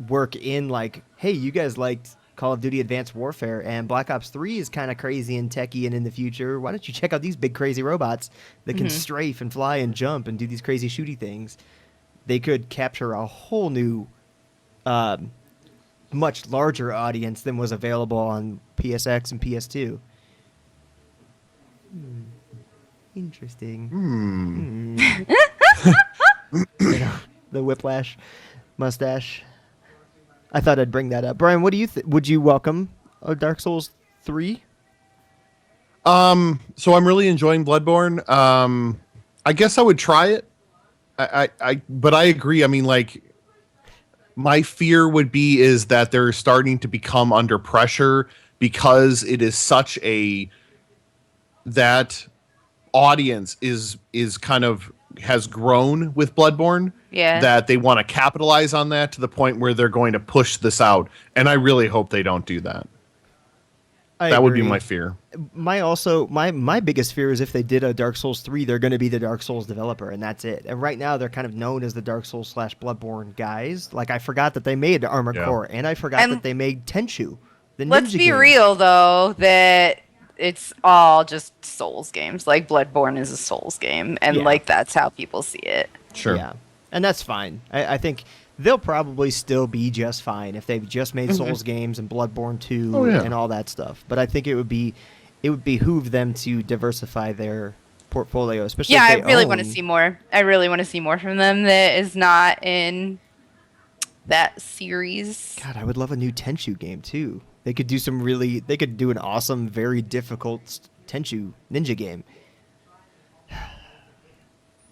work in like, hey, you guys liked Call of Duty Advanced Warfare, and Black Ops 3 is kind of crazy and techy and in the future. Why don't you check out these big crazy robots that can strafe and fly and jump and do these crazy shooty things? They could capture a whole new, much larger audience than was available on PSX and PS2. Interesting. The whiplash mustache. I thought I'd bring that up. Brian, what do you would you welcome a Dark Souls 3? So I'm really enjoying Bloodborne. I guess I would try it. But I agree. I mean, like, my fear would be is that they're starting to become under pressure because it is such that audience is kind of has grown with Bloodborne. Yeah. That they want to capitalize on that to the point where they're going to push this out. And I really hope they don't do that. That would be my fear. My biggest fear is if they did a Dark Souls 3, they're going to be the Dark Souls developer, and that's it. And right now, they're kind of known as the Dark Souls / Bloodborne guys. Like, I forgot that they made Armored Core, and I forgot that they made Tenchu, the Let's ninja be game. real, though, that it's all just Souls games. Like, Bloodborne is a Souls game, and, Yeah. like, that's how people see it. Sure. Yeah, and that's fine. I think they'll probably still be just fine if they've just made Souls games and Bloodborne 2 and all that stuff. But I think it would behoove them to diversify their portfolio, especially Yeah, if I they really own- want to see more. I really want to see more from them that is not in that series. God, I would love a new Tenchu game too. They could do an awesome, very difficult Tenchu ninja game.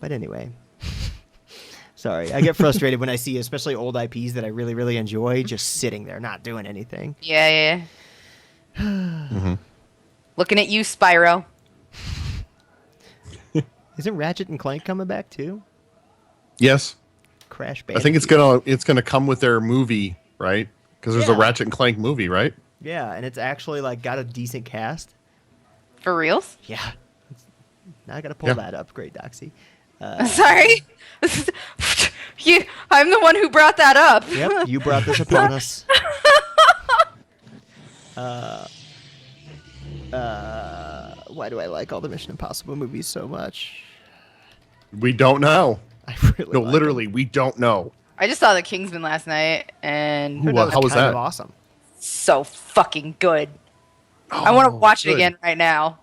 But anyway, sorry, I get frustrated when I see especially old IPs that I really, really enjoy just sitting there not doing anything. Yeah. Mm-hmm. Looking at you, Spyro. Isn't Ratchet and Clank coming back too? Yes, Crash I think Bandicoot. it's gonna come with their movie, right? Because there's a Yeah. Ratchet and Clank movie, right? Yeah, and it's actually like got a decent cast. For reals? Yeah. Now I gotta pull Yeah. that up. Great, Doxy. Sorry. I'm the one who brought that up. Yep, you brought this upon us. Why do I like all the Mission Impossible movies so much? We don't know. I really No, like literally, we don't know. I just saw The Kingsman last night, and them. Ooh, how was kind that? of awesome. so fucking good. I want to watch it good. again right now.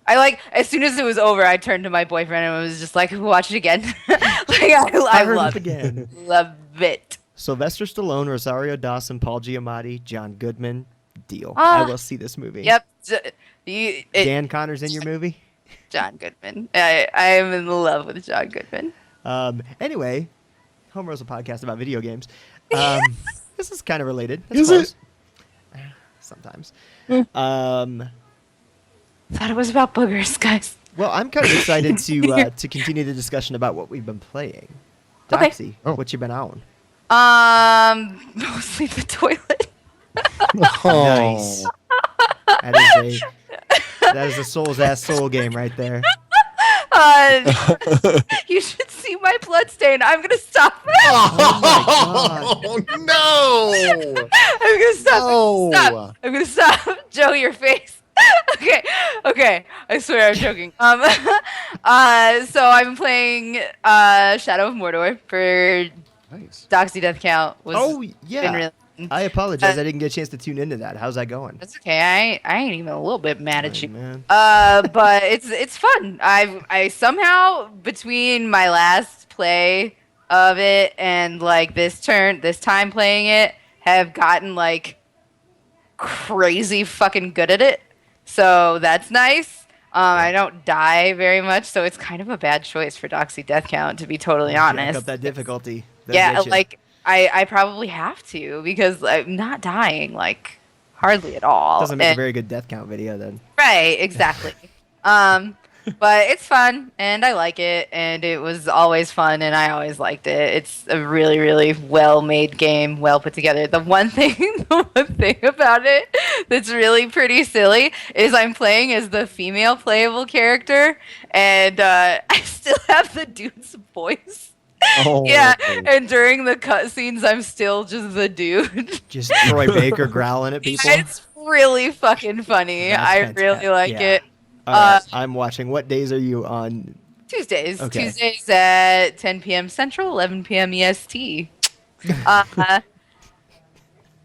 As soon as it was over, I turned to my boyfriend and was just like, "Watch it again." I heard love it again. love it. Sylvester Stallone, Rosario Dawson, Paul Giamatti, John Goodman. Deal. Ah. I will see this movie. Yep, Dan Connor's in your movie. John Goodman. I am in love with John Goodman. Anyway, Homerow's a podcast about video games. This is kind of related. Is close. it? Sometimes. Thought it was about boogers, guys. Well, I'm kind of excited to continue the discussion about what we've been playing. Okay. Doxy, Oh. what you been on? Mostly the toilet. Nice. That is a soul's ass soul game right there. You should see my bloodstain. I'm gonna stop. Oh no! I'm gonna stop. No. Stop. I'm gonna stop. Joe, your face. Okay. I swear I'm joking. So I'm playing Shadow of Mordor for Nice. Doxy Death Count. Oh been yeah. really- I apologize. I didn't get a chance to tune into that. How's that going? That's okay. I ain't even a little bit mad at Oh, you. man. But it's fun. I somehow between my last play of it and like this time playing it, have gotten like crazy fucking good at it. So that's nice. I don't die very much, so it's kind of a bad choice for Doxy Death Count, to be totally Jack honest. up that difficulty. That'll Yeah, get you. like I probably have to because I'm not dying like hardly at all. Doesn't make a And- very good death count video then. Right, exactly. But it's fun and I like it, and it was always fun and I always liked it. It's a really, really well made game, well put together. The one thing about it that's really pretty silly is I'm playing as the female playable character, and I still have the dude's voice. Oh. Yeah, and during the cutscenes, I'm still just the dude. Just Troy Baker growling at people. It's really fucking funny. That's I fantastic. really like Yeah. it. All right, I'm watching. What days are you on? Tuesdays. Okay. Tuesdays at 10 p.m. Central, 11 p.m. EST.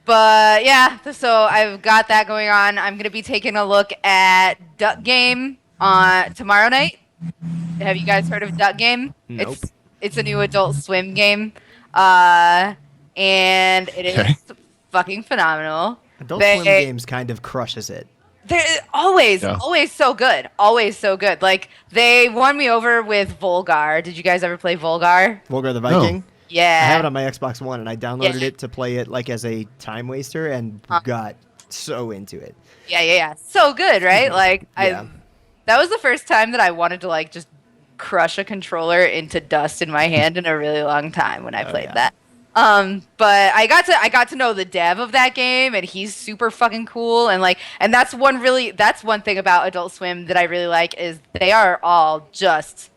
But yeah, so I've got that going on. I'm gonna be taking a look at Duck Game on tomorrow night. Have you guys heard of Duck Game? Nope. It's a new Adult Swim game, and it is Okay. fucking phenomenal. Adult They- Swim Games kind of crushes it. They're always Yeah. so good. Always so good. Like, they won me over with Volgar. Did you guys ever play Volgar? Volgar the Viking. Yeah. I have it on my Xbox One, and I downloaded Yeah. it to play it like as a time waster, and got so into it. Yeah. So good, right? Like, Yeah. that was the first time that I wanted to like just crush a controller into dust in my hand in a really long time when I played yeah. that. But I got to know the dev of that game, and he's super fucking cool, and that's one thing about Adult Swim that I really like, is they are all just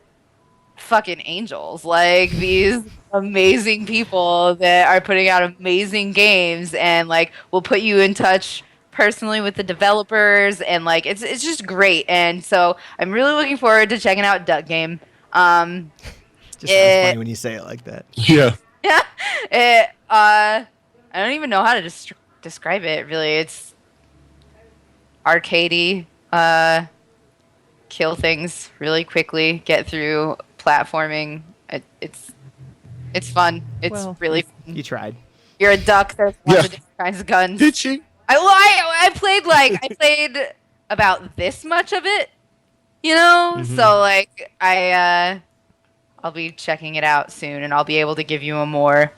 fucking angels. Like, these amazing people that are putting out amazing games, and like will put you in touch personally with the developers, and like it's just great. And so I'm really looking forward to checking out Duck Game. Just sounds funny when you say it like that. Yeah. Yeah, I don't even know how to describe it. Really, it's arcadey. Kill things really quickly. Get through platforming. It's fun. It's Well, really fun. You tried. You're a duck. There's lots Yeah. of different kinds of guns. Did she? I played about this much of it, you know. Mhm. So like I'll be checking it out soon, and I'll be able to give you a more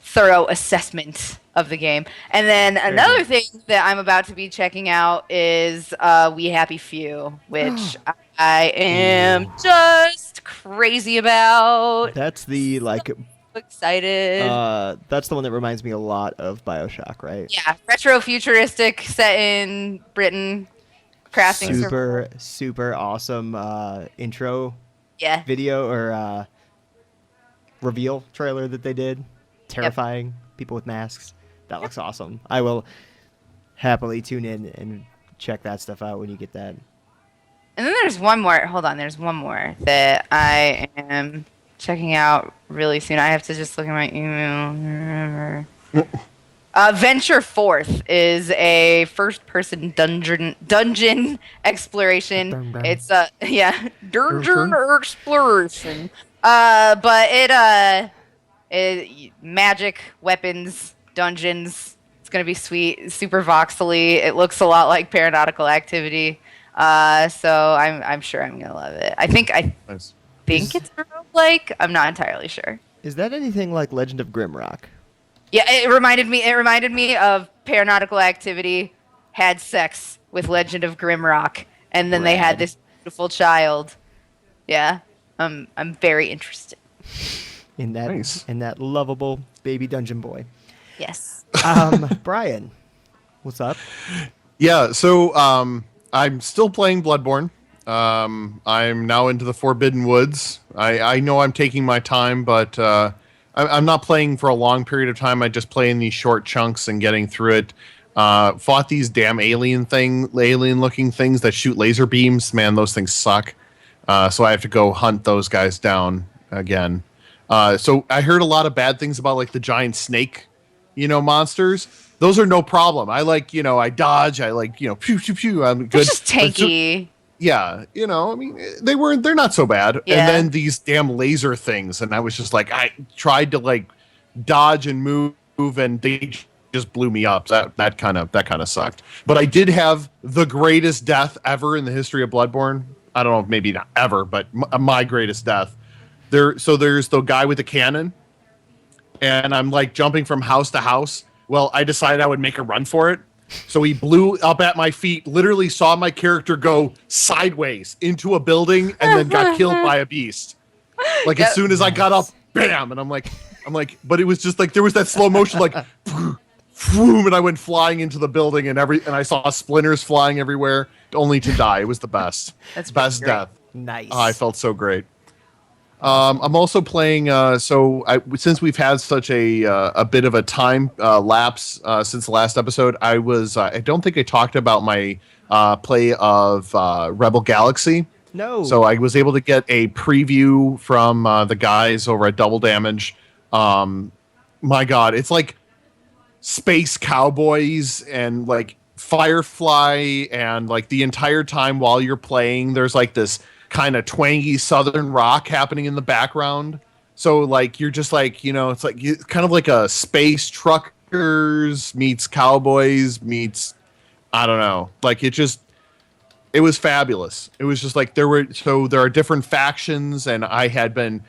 thorough assessment of the game. And then another thing that I'm about to be checking out is We Happy Few, which I am just crazy about. That's the Excited. That's the one that reminds me a lot of BioShock, right? Yeah, retro futuristic set in Britain, crafting super awesome intro yeah video or reveal trailer that they did. Terrifying people with masks. That looks awesome. I will happily tune in and check that stuff out when you get that. And then there's one more. Hold on, there's one more that I am checking out really soon. I have to just look at my email. Remember. Venture Forth is a first-person dungeon exploration. It's dungeon exploration. But it magic, weapons, dungeons. It's gonna be sweet, super voxely. It looks a lot like Paranautical Activity. So I'm sure I'm gonna love it. I think Nice. it's a roguelike. I'm not entirely sure. Is that anything like Legend of Grimrock? Yeah, it reminded me of Paranautical Activity had sex with Legend of Grimrock, and then they had this beautiful child. Yeah, I'm very interested. In that lovable baby dungeon boy. Yes. Brian, what's up? Yeah, so I'm still playing Bloodborne. I'm now into the Forbidden Woods. I know I'm taking my time, but I'm not playing for a long period of time. I just play in these short chunks and getting through it. Fought these damn alien-looking things that shoot laser beams. Man, those things suck. So I have to go hunt those guys down again. So I heard a lot of bad things about like the giant snake, monsters. Those are no problem. I I dodge. I pew pew pew. I'm good. It's just tanky. Yeah, I mean, they're not so bad. Yeah. And then these damn laser things, and I was just like, I tried to dodge and move, and they just blew me up. That kind of sucked. But I did have the greatest death ever in the history of Bloodborne. I don't know, maybe not ever, but my greatest death. There's the guy with the cannon, and I'm jumping from house to house. Well, I decided I would make a run for it. So he blew up at my feet, literally saw my character go sideways into a building, and then got killed by a beast. As soon as I got up, bam! And I'm like, but it was just there was that slow motion, boom, and I went flying into the building, and I saw splinters flying everywhere, only to die. It was the best. That's best great. death. Nice. Oh, I felt so great. I'm also playing. Since we've had such a bit of a time lapse since the last episode, I don't think I talked about my play of Rebel Galaxy. No. So I was able to get a preview from the guys over at Double Damage. My God, it's like space cowboys and Firefly, and the entire time while you're playing, there's this kind of twangy southern rock happening in the background. So you're just it's kind of like a space truckers meets cowboys meets, I don't know. It was fabulous. It was just there are different factions, and I had been,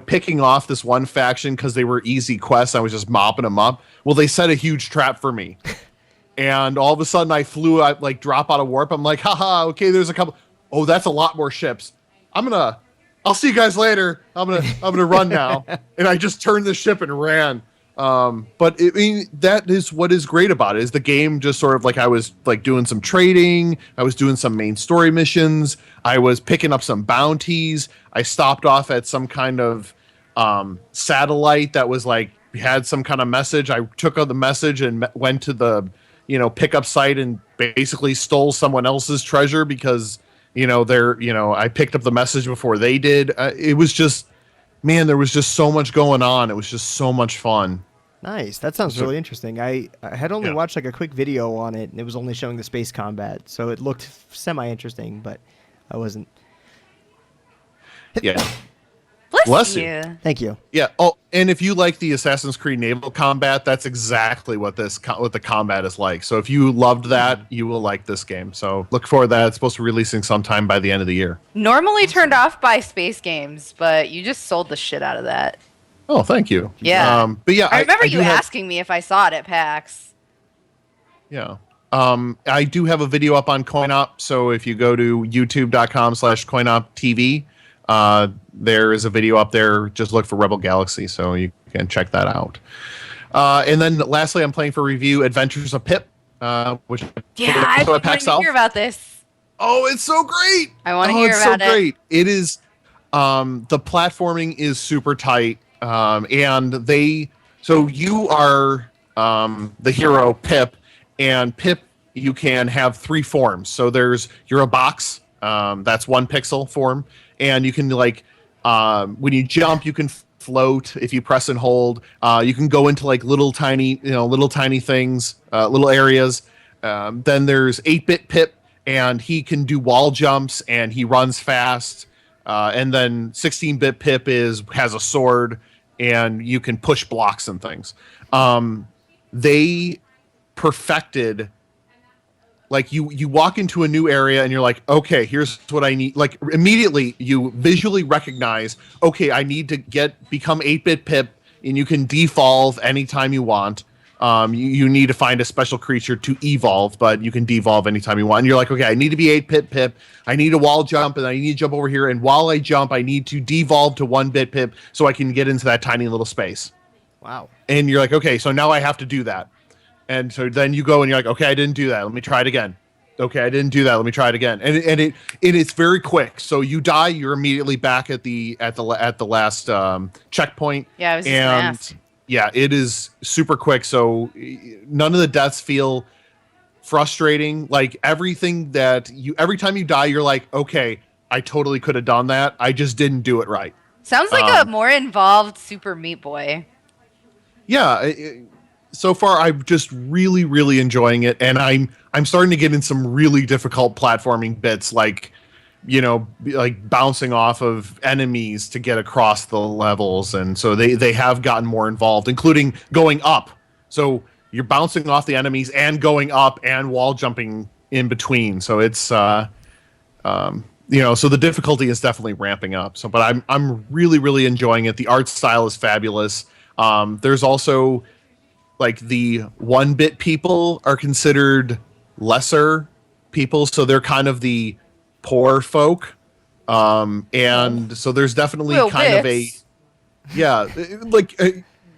picking off this one faction because they were easy quests. I was just mopping them up. Well, they set a huge trap for me. And all of a sudden I flew out, drop out of warp. I'm like, haha, okay, there's a couple. Oh, that's a lot more ships. I'll see you guys later. I'm gonna run now. And I just turned the ship and ran. But that is what is great about it, is the game just sort of I was doing some trading. I was doing some main story missions. I was picking up some bounties. I stopped off at some kind of satellite that was had some kind of message. I took out the message and went to the pickup site and basically stole someone else's treasure because I picked up the message before they did. It was just, man, there was just so much going on. It was just so much fun. Nice. That sounds really interesting. I had only watched a quick video on it, and it was only showing the space combat, so it looked semi-interesting, but I wasn't. Yeah. Bless you. Thank you. Yeah. Oh, and if you like the Assassin's Creed naval combat, that's exactly what the combat is like. So if you loved that, you will like this game. So look forward to that. It's supposed to be releasing sometime by the end of the year. Normally turned off by space games, but you just sold the shit out of that. Oh, thank you. Yeah. But yeah, I remember I you do have, asking me if I saw it at PAX. yeah. I do have a video up on CoinOp. So if you go to youtube.com/CoinOpTV, there is a video up there. Just look for Rebel Galaxy. So you can check that out. And then lastly, I'm playing for review Adventures of Pip, which Yeah, I've been wanting to hear about this. Oh, it's so great. I want to hear about it. It's so great. It is, the platforming is super tight. So you are, the hero Pip, and Pip, you can have 3 forms. So you're a box, that's 1 pixel form. And you can when you jump, you can float if you press and hold. You can go into little tiny things, little areas. Then there's 8-bit Pip, and he can do wall jumps and he runs fast. And then 16-bit Pip has a sword and you can push blocks and things. They perfected, you walk into a new area and you're like, okay, here's what I need. Immediately you visually recognize, okay, I need to become 8-bit Pip, and you can devolve anytime you want. You need to find a special creature to evolve, but you can devolve anytime you want. And you're like, okay, I need to be 8-bit Pip. I need a wall jump, and I need to jump over here. And while I jump, I need to devolve to 1-bit Pip so I can get into that tiny little space. Wow. And you're like, okay, so now I have to do that. And so then you go and you're like, okay, I didn't do that. Let me try it again. Okay, I didn't do that. Let me try it again. And it's very quick. So you die, you're immediately back at the last checkpoint. Yeah, I was just gonna ask. Yeah, it is super quick. So none of the deaths feel frustrating. Every time you die, you're like, okay, I totally could have done that. I just didn't do it right. Sounds like a more involved Super Meat Boy. Yeah. So far, I'm just really, really enjoying it, and I'm starting to get in some really difficult platforming bits, like bouncing off of enemies to get across the levels, and so they have gotten more involved, including going up. So you're bouncing off the enemies and going up and wall jumping in between. So it's so the difficulty is definitely ramping up. So, but I'm really, really enjoying it. The art style is fabulous. There's also the 1-bit people are considered lesser people, so they're kind of the poor folk, and so there's definitely kind of a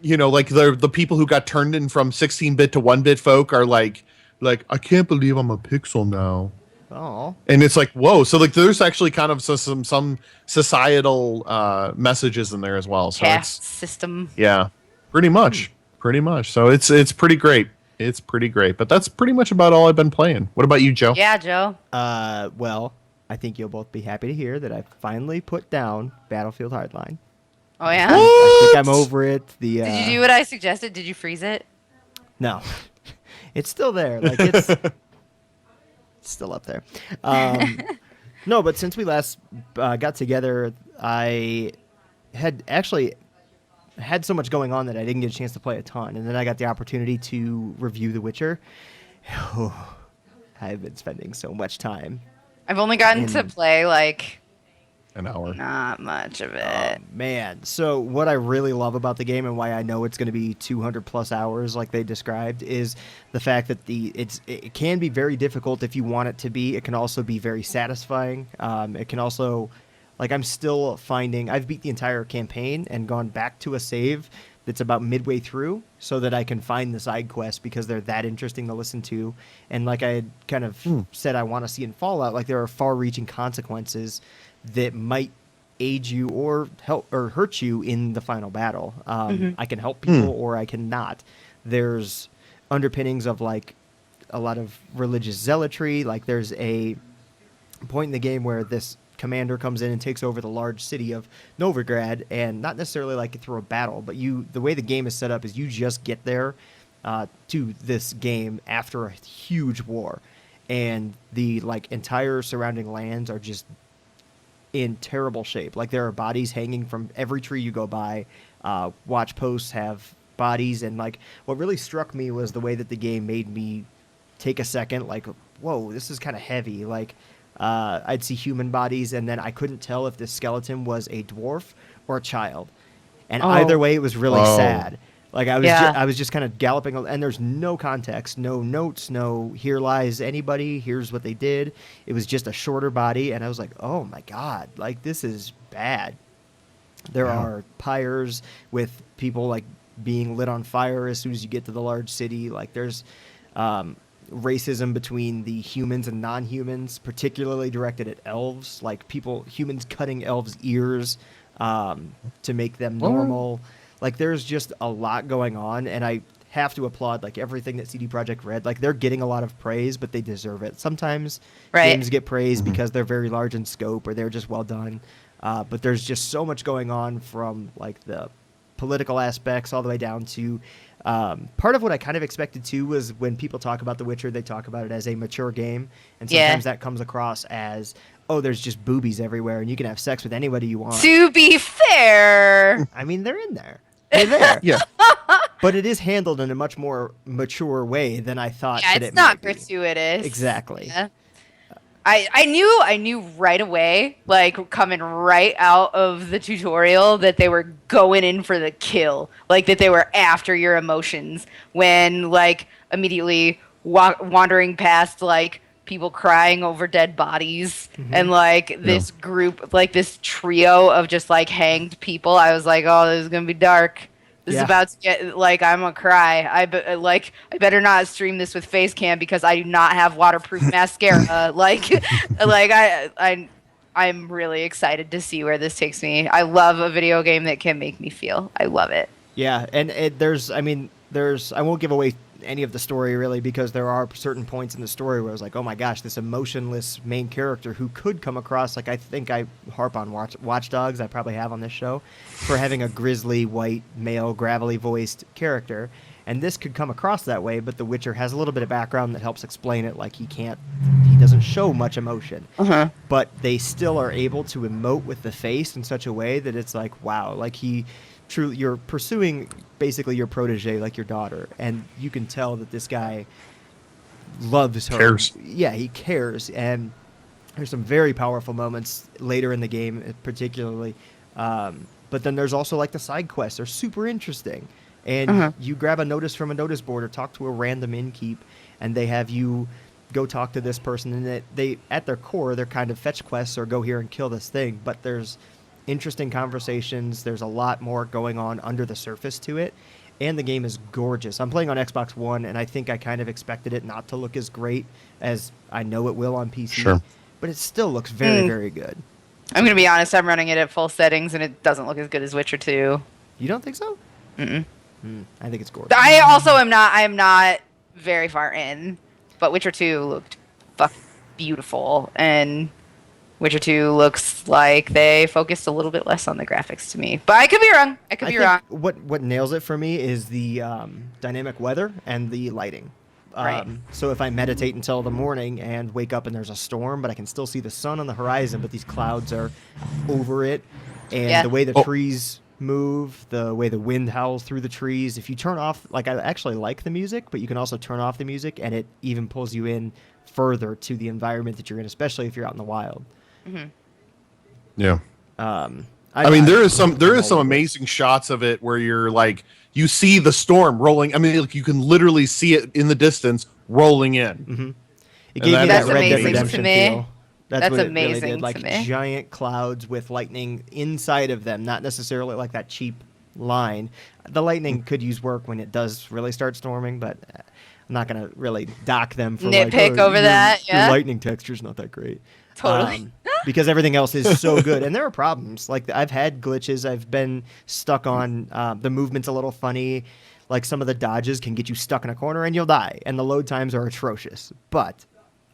the people who got turned in from 16-bit to 1-bit folk are like I can't believe I'm a pixel now. Oh, and it's like, whoa. So there's actually kind of some societal messages in there as well. So caste system. Yeah, pretty much. So it's pretty great. It's pretty great. But that's pretty much about all I've been playing. What about you, Joe? Yeah, Joe. Well, I think you'll both be happy to hear that I finally put down Battlefield Hardline. Oh yeah. I think I'm over it. Did you do what I suggested? Did you freeze it? No, it's still there. It's still up there. No, but since we last got together, I had actually had so much going on that I didn't get a chance to play a ton, and then I got the opportunity to review The Witcher. I've been spending so much time. I've only gotten to play an hour. Not much of it. Man, so what I really love about the game and why I know it's going to be 200 plus hours like they described is the fact that it can be very difficult if you want it to be. It can also be very satisfying. It can also, I'm still finding, I've beat the entire campaign and gone back to a save that's about midway through so that I can find the side quests because they're that interesting to listen to. And like I had kind of said I want to see in Fallout, there are far-reaching consequences that might aid you or help or hurt you in the final battle. I can help people or I cannot. There's underpinnings of a lot of religious zealotry. There's a point in the game where this commander comes in and takes over the large city of Novigrad, and not necessarily through a battle, but the way the game is set up is you just get there to this game after a huge war, and the entire surrounding lands are just in terrible shape. There are bodies hanging from every tree you go by. Watch posts have bodies, and what really struck me was the way that the game made me take a second, whoa, this is kind of heavy. I'd see human bodies, and then I couldn't tell if this skeleton was a dwarf or a child. And Oh. either way, it was really Oh. sad. Like Yeah. I was just kind of galloping, and there's no context, no notes, no here lies anybody, here's what they did. It was just a shorter body, and I was like, oh my god, like this is bad. There Yeah. are pyres with people like being lit on fire as soon as you get to the large city. Like there's racism between the humans and non-humans, particularly directed at elves. Like humans cutting elves' ears to make them normal. Like there's just a lot going on, and I have to applaud like everything that CD Projekt Red. Like they're getting a lot of praise, but they deserve it. Sometimes Right. games get praised because they're very large in scope or they're just well done. But there's just so much going on, from like the political aspects all the way down to part of what I kind of expected too was when people talk about The Witcher, they talk about it as a mature game, and Yeah. sometimes that comes across as, oh, there's just boobies everywhere and you can have sex with anybody you want. To be fair, I mean, they're in there. They're there. Yeah. But it is handled in a much more mature way than I thought yeah, that it's it not might be. gratuitous. Exactly. Yeah. I knew right away, like coming right out of the tutorial, that they were going in for the kill, like that they were after your emotions. When like immediately wandering past like people crying over dead bodies and like this group, like this trio of just like hanged people, I was like, oh, this is gonna be dark. This is Yeah. about to get like I'm gonna cry. I better not stream this with face cam because I do not have waterproof mascara. I'm really excited to see where this takes me. I love a video game that can make me feel. I love it. Yeah, and I won't give away any of the story really, because there are certain points in the story where I was like, oh my gosh, this emotionless main character who could come across, like I think I harp on Watch Dogs, I probably have on this show, for having a grizzly, white, male, gravelly voiced character. And this could come across that way, but The Witcher has a little bit of background that helps explain it. Like he doesn't show much emotion, but they still are able to emote with the face in such a way that it's like, wow, like you're pursuing basically your protege, like your daughter, and you can tell that this guy loves her. Cares. Yeah, he cares, and there's some very powerful moments later in the game, particularly. But then there's also like the side quests are super interesting, and you grab a notice from a notice board or talk to a random innkeep, and they have you go talk to this person, and they at their core they're kind of fetch quests or go here and kill this thing, but there's interesting conversations. There's a lot more going on under the surface to it, and the game is gorgeous. I'm playing on Xbox One, and I think I kind of expected it not to look as great as I know it will on PC. Sure. But it still looks very, very good. I'm gonna be honest. I'm running it at full settings, and it doesn't look as good as Witcher 2. You don't think so? I think it's gorgeous. I also am not. I am not very far in, but Witcher 2 looked beautiful, and Witcher 2 looks like they focused a little bit less on the graphics to me. But I could be wrong. I could be wrong. What nails it for me is the dynamic weather and the lighting. Right. So if I meditate until the morning and wake up and there's a storm, but I can still see the sun on the horizon, but these clouds are over it, and Yeah. the way the trees move, the way the wind howls through the trees. If you turn off, like I actually like the music, but you can also turn off the music, and it even pulls you in further to the environment that you're in, especially if you're out in the wild. Yeah. I mean, there is some amazing shots of it where you're like, you see the storm rolling. I mean, like, you can literally see it in the distance rolling in. It gave me That's that Red Dead amazing to Redemption me. feel. That's That's what it really amazing did. to Like me. giant clouds with lightning inside of them, not necessarily like that cheap line. The lightning could use work when it does really start storming, but I'm not gonna really dock them for Nitpick like, over that, yeah. Your lightning texture's not that great. Totally. Because everything else is so good, and there are problems. Like I've had glitches. I've been stuck on the movement's a little funny. Like some of the dodges can get you stuck in a corner and you'll die, and the load times are atrocious. But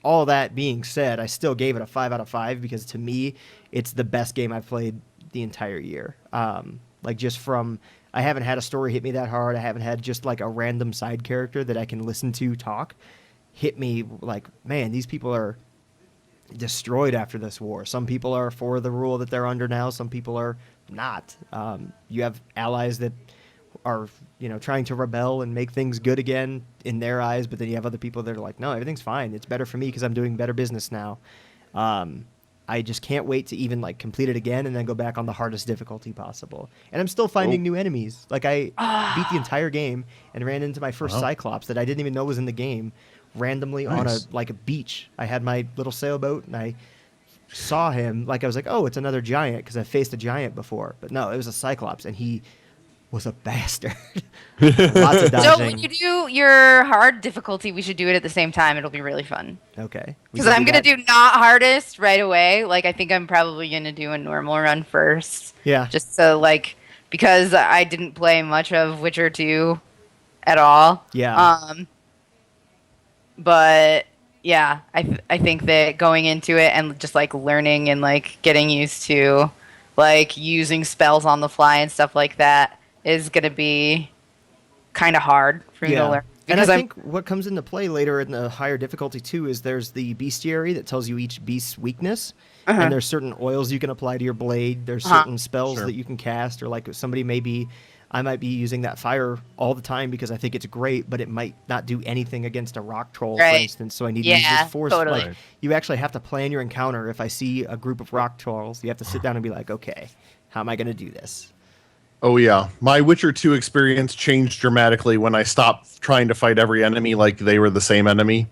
all that being said, I still gave it a 5 out of 5 because to me, it's the best game I've played the entire year. Like just from, I haven't had a story hit me that hard. I haven't had just like a random side character that I can listen to talk hit me like, man, these people are destroyed after this war. Some people are for the rule that they're under now. Some people are not. You have allies that are, trying to rebel and make things good again in their eyes, but then you have other people that are like, no, everything's fine. It's better for me because I'm doing better business now. I I just can't wait to even like complete it again and then go back on the hardest difficulty possible. And I'm still finding new enemies. Like I beat the entire game and ran into my first Cyclops that I didn't even know was in the game randomly on a beach. I had my little sailboat and I saw him. Like I was like, oh, it's another giant because I faced a giant before. But no, it was a Cyclops and he was a bastard. Lots of dodging. So when you do your hard difficulty, we should do it at the same time. It'll be really fun. Okay. Because I'm going to do not hardest right away. Like, I think I'm probably going to do a normal run first. Yeah. Just so, like, because I didn't play much of Witcher 2 at all. Yeah. But, yeah, I think that going into it and just, like, learning and, like, getting used to, like, using spells on the fly and stuff like that is going to be kind of hard for me to learn. And I think what comes into play later in the higher difficulty too is there's the bestiary that tells you each beast's weakness, and there's certain oils you can apply to your blade. There's certain spells that you can cast, or like I might be using that fire all the time because I think it's great, but it might not do anything against a rock troll, for instance. So I need to use this force. Totally. Like, you actually have to plan your encounter. If I see a group of rock trolls, you have to sit down and be like, okay, how am I going to do this? Oh yeah, my Witcher 2 experience changed dramatically when I stopped trying to fight every enemy like they were the same enemy.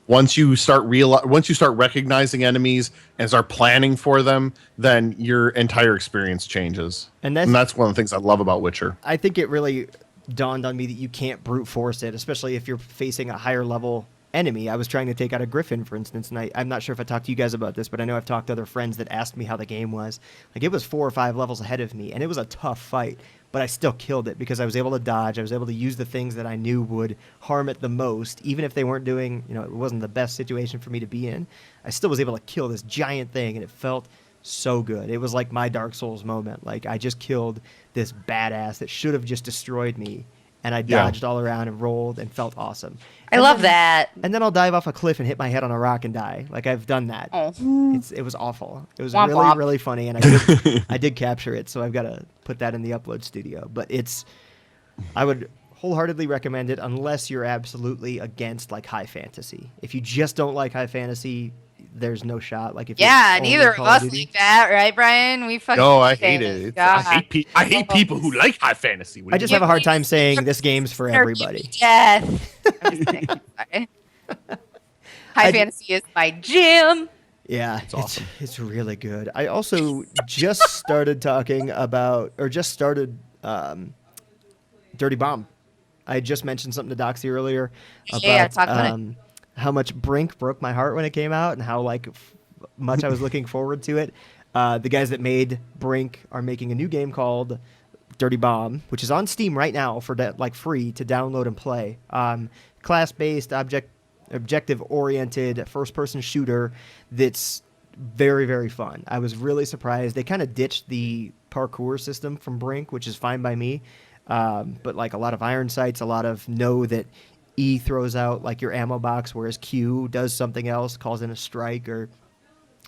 Once you start recognizing enemies and start planning for them, then your entire experience changes. And that's one of the things I love about Witcher. I think it really dawned on me that you can't brute force it, especially if you're facing a higher level enemy. I was trying to take out a griffin, for instance, and I'm not sure if I talked to you guys about this, but I know I've talked to other friends that asked me how the game was. Like, it was 4 or 5 levels ahead of me, and it was a tough fight, but I still killed it because I was able to dodge. I was able to use the things that I knew would harm it the most, even if they weren't doing, it wasn't the best situation for me to be in. I still was able to kill this giant thing, and it felt so good. It was like my Dark Souls moment. Like, I just killed this badass that should have just destroyed me, and I dodged all around and rolled and felt awesome. I love that. And then I'll dive off a cliff and hit my head on a rock and die. Like, I've done that. Oh. It was awful. It was Womp really funny, and I did capture it, so I've got to put that in the upload studio. But I would wholeheartedly recommend it unless you're absolutely against, like, high fantasy. If you just don't like high fantasy, there's no shot. Like, if neither of us like that, right, Brian? We fucking I hate it. I hate people who like high fantasy. I just have a hard time saying this game's for everybody. Death. High fantasy is my jam. Yeah, it's awesome. It's really good. I also just started Dirty Bomb. I just mentioned something to Doxy earlier about how much Brink broke my heart when it came out and how much I was looking forward to it. The guys that made Brink are making a new game called Dirty Bomb, which is on Steam right now for free to download and play. Class-based, objective-oriented, first-person shooter that's very, very fun. I was really surprised. They kind of ditched the parkour system from Brink, which is fine by me. But like a lot of iron sights, a lot of know that E throws out like your ammo box, whereas Q does something else, calls in a strike or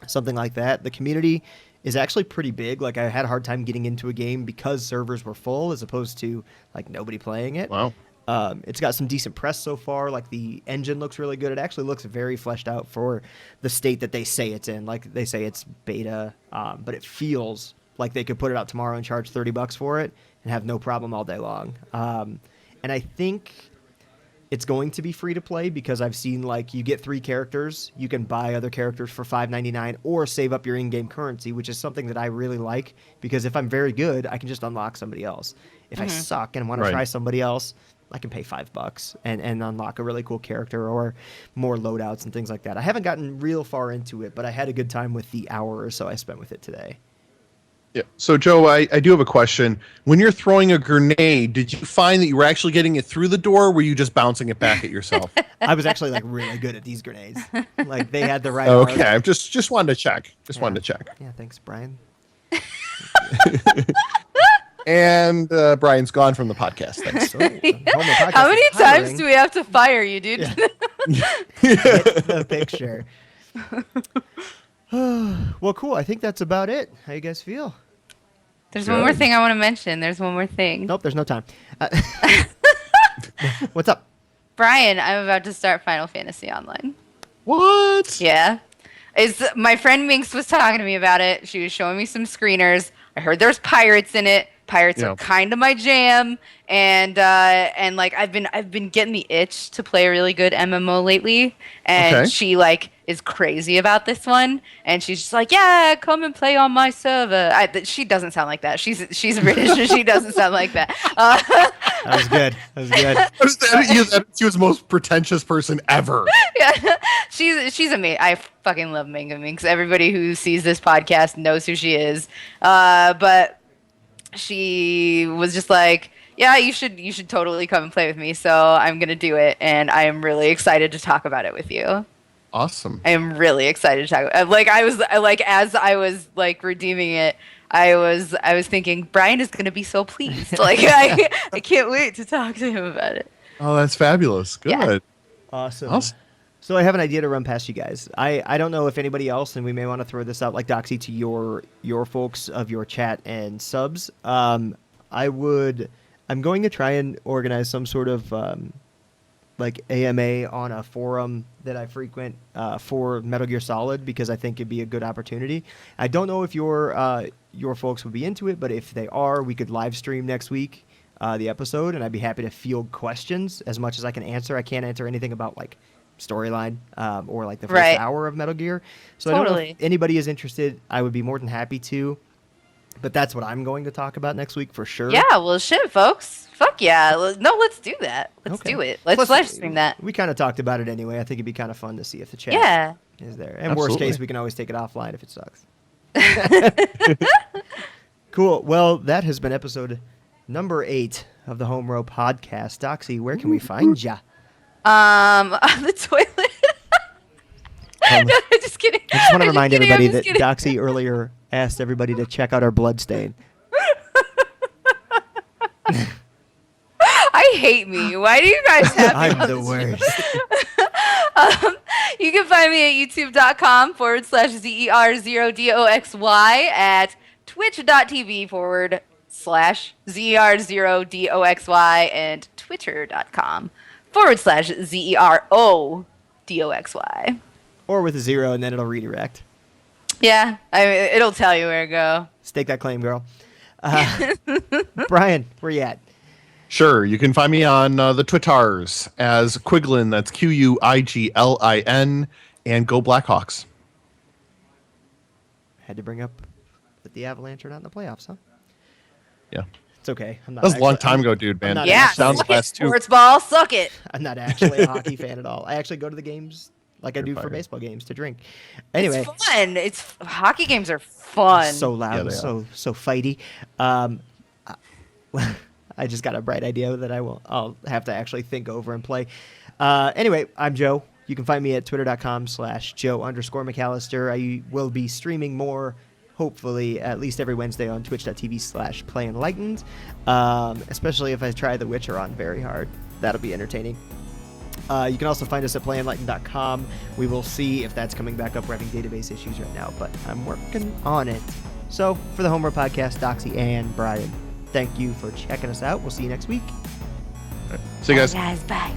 something like that. The community is actually pretty big. Like, I had a hard time getting into a game because servers were full as opposed to like nobody playing it. Wow. It's got some decent press so far. Like, the engine looks really good. It actually looks very fleshed out for the state that they say it's in. Like, they say it's beta, but it feels like they could put it out tomorrow and charge $30 for it and have no problem all day long. And I think it's going to be free to play because I've seen, like, you get 3 characters, you can buy other characters for $5.99 or save up your in-game currency, which is something that I really like because if I'm very good, I can just unlock somebody else. If I suck and want to try somebody else, I can pay $5 and unlock a really cool character or more loadouts and things like that. I haven't gotten real far into it, but I had a good time with the hour or so I spent with it today. Yeah. So, Joe, I do have a question. When you're throwing a grenade, did you find that you were actually getting it through the door, or were you just bouncing it back at yourself? I was actually like really good at these grenades. Like, they had the right. Okay, I just wanted to check. Wanted to check. Yeah, thanks, Brian. And Brian's gone from the podcast. Thanks. So, podcast How many is hiring. times do we have to fire you, dude? Yeah. Get the picture. Well, cool. I think that's about it. How you guys feel? There's one more thing I want to mention. There's one more thing. Nope, there's no time. What's up? Brian, I'm about to start Final Fantasy Online. What? Yeah. Is my friend Minx was talking to me about it. She was showing me some screeners. I heard there's pirates in it. Pirates are kind of my jam, and like I've been getting the itch to play a really good MMO lately, and she like is crazy about this one, and she's just like, yeah, come and play on my server. She doesn't sound like that. She's British, and she doesn't sound like that. That was good. That was good. She was the most pretentious person ever. Yeah, she's amazing. I fucking love Manga Minx. Everybody who sees this podcast knows who she is. But she was just like, yeah, you should totally come and play with me. So I'm gonna do it, and I am really excited to talk about it with you. Awesome. I am really excited to talk about it. Like as I was like redeeming it, I was thinking Brian is gonna be so pleased. Like I can't wait to talk to him about it. Oh, that's fabulous. Good. Yeah. Awesome. So I have an idea to run past you guys. I don't know if anybody else, and we may want to throw this out like Doxy to your folks of your chat and subs. I'm going to try and organize some sort of like AMA on a forum that I frequent for Metal Gear Solid, because I think it'd be a good opportunity. I don't know if your folks would be into it, but if they are, we could live stream next week the episode, and I'd be happy to field questions as much as I can answer. I can't answer anything about like storyline or like the first hour of Metal Gear. So I don't know if anybody is interested. I would be more than happy to. But that's what I'm going to talk about next week for sure. Yeah, well, shit, folks. Fuck yeah. No, let's do that. Let's do it. Let's live stream that. We kind of talked about it anyway. I think it'd be kind of fun to see if the chat is there. And worst case, we can always take it offline if it sucks. Cool. Well, that has been episode number 8 of the Homerow Podcast. Doxy, where can we find ya? On the toilet. No, I'm just kidding. I just want to remind everybody that Doxy earlier asked everybody to check out our bloodstain. I hate me. Why do you guys have me? I'm the worst. You can find me at youtube.com/ZER0DOXY, at twitch.tv/ZER0DOXY, and twitter.com/ZERODOXY. Or with a 0, and then it'll redirect. Yeah, it'll tell you where to go. Stake that claim, girl. Brian, where you at? Sure. You can find me on the Twitters as Quiglin. That's QUIGLIN. And go Blackhawks. Had to bring up that the Avalanche are not in the playoffs, huh? Yeah. It's okay. I'm not. That was a long time ago, dude, man. Yeah, sounds suck last it, two. sports ball, suck it. I'm not actually a hockey fan at all. I actually go to the games like I do for baseball games to drink. Anyway, it's fun. Hockey games are fun. So loud, so fighty. I just got a bright idea that I'll have to actually think over and play. Anyway, I'm Joe. You can find me at twitter.com/Joe_McAllister. I will be streaming more, hopefully, at least every Wednesday on twitch.tv/PlayEnlightened. Especially if I try The Witcher on very hard. That'll be entertaining. You can also find us at PlayEnlightened.com. We will see if that's coming back up. We're having database issues right now, but I'm working on it. So, for the Homerow Podcast, Doxy and Brian, thank you for checking us out. We'll see you next week. See you guys. Bye, guys. Bye.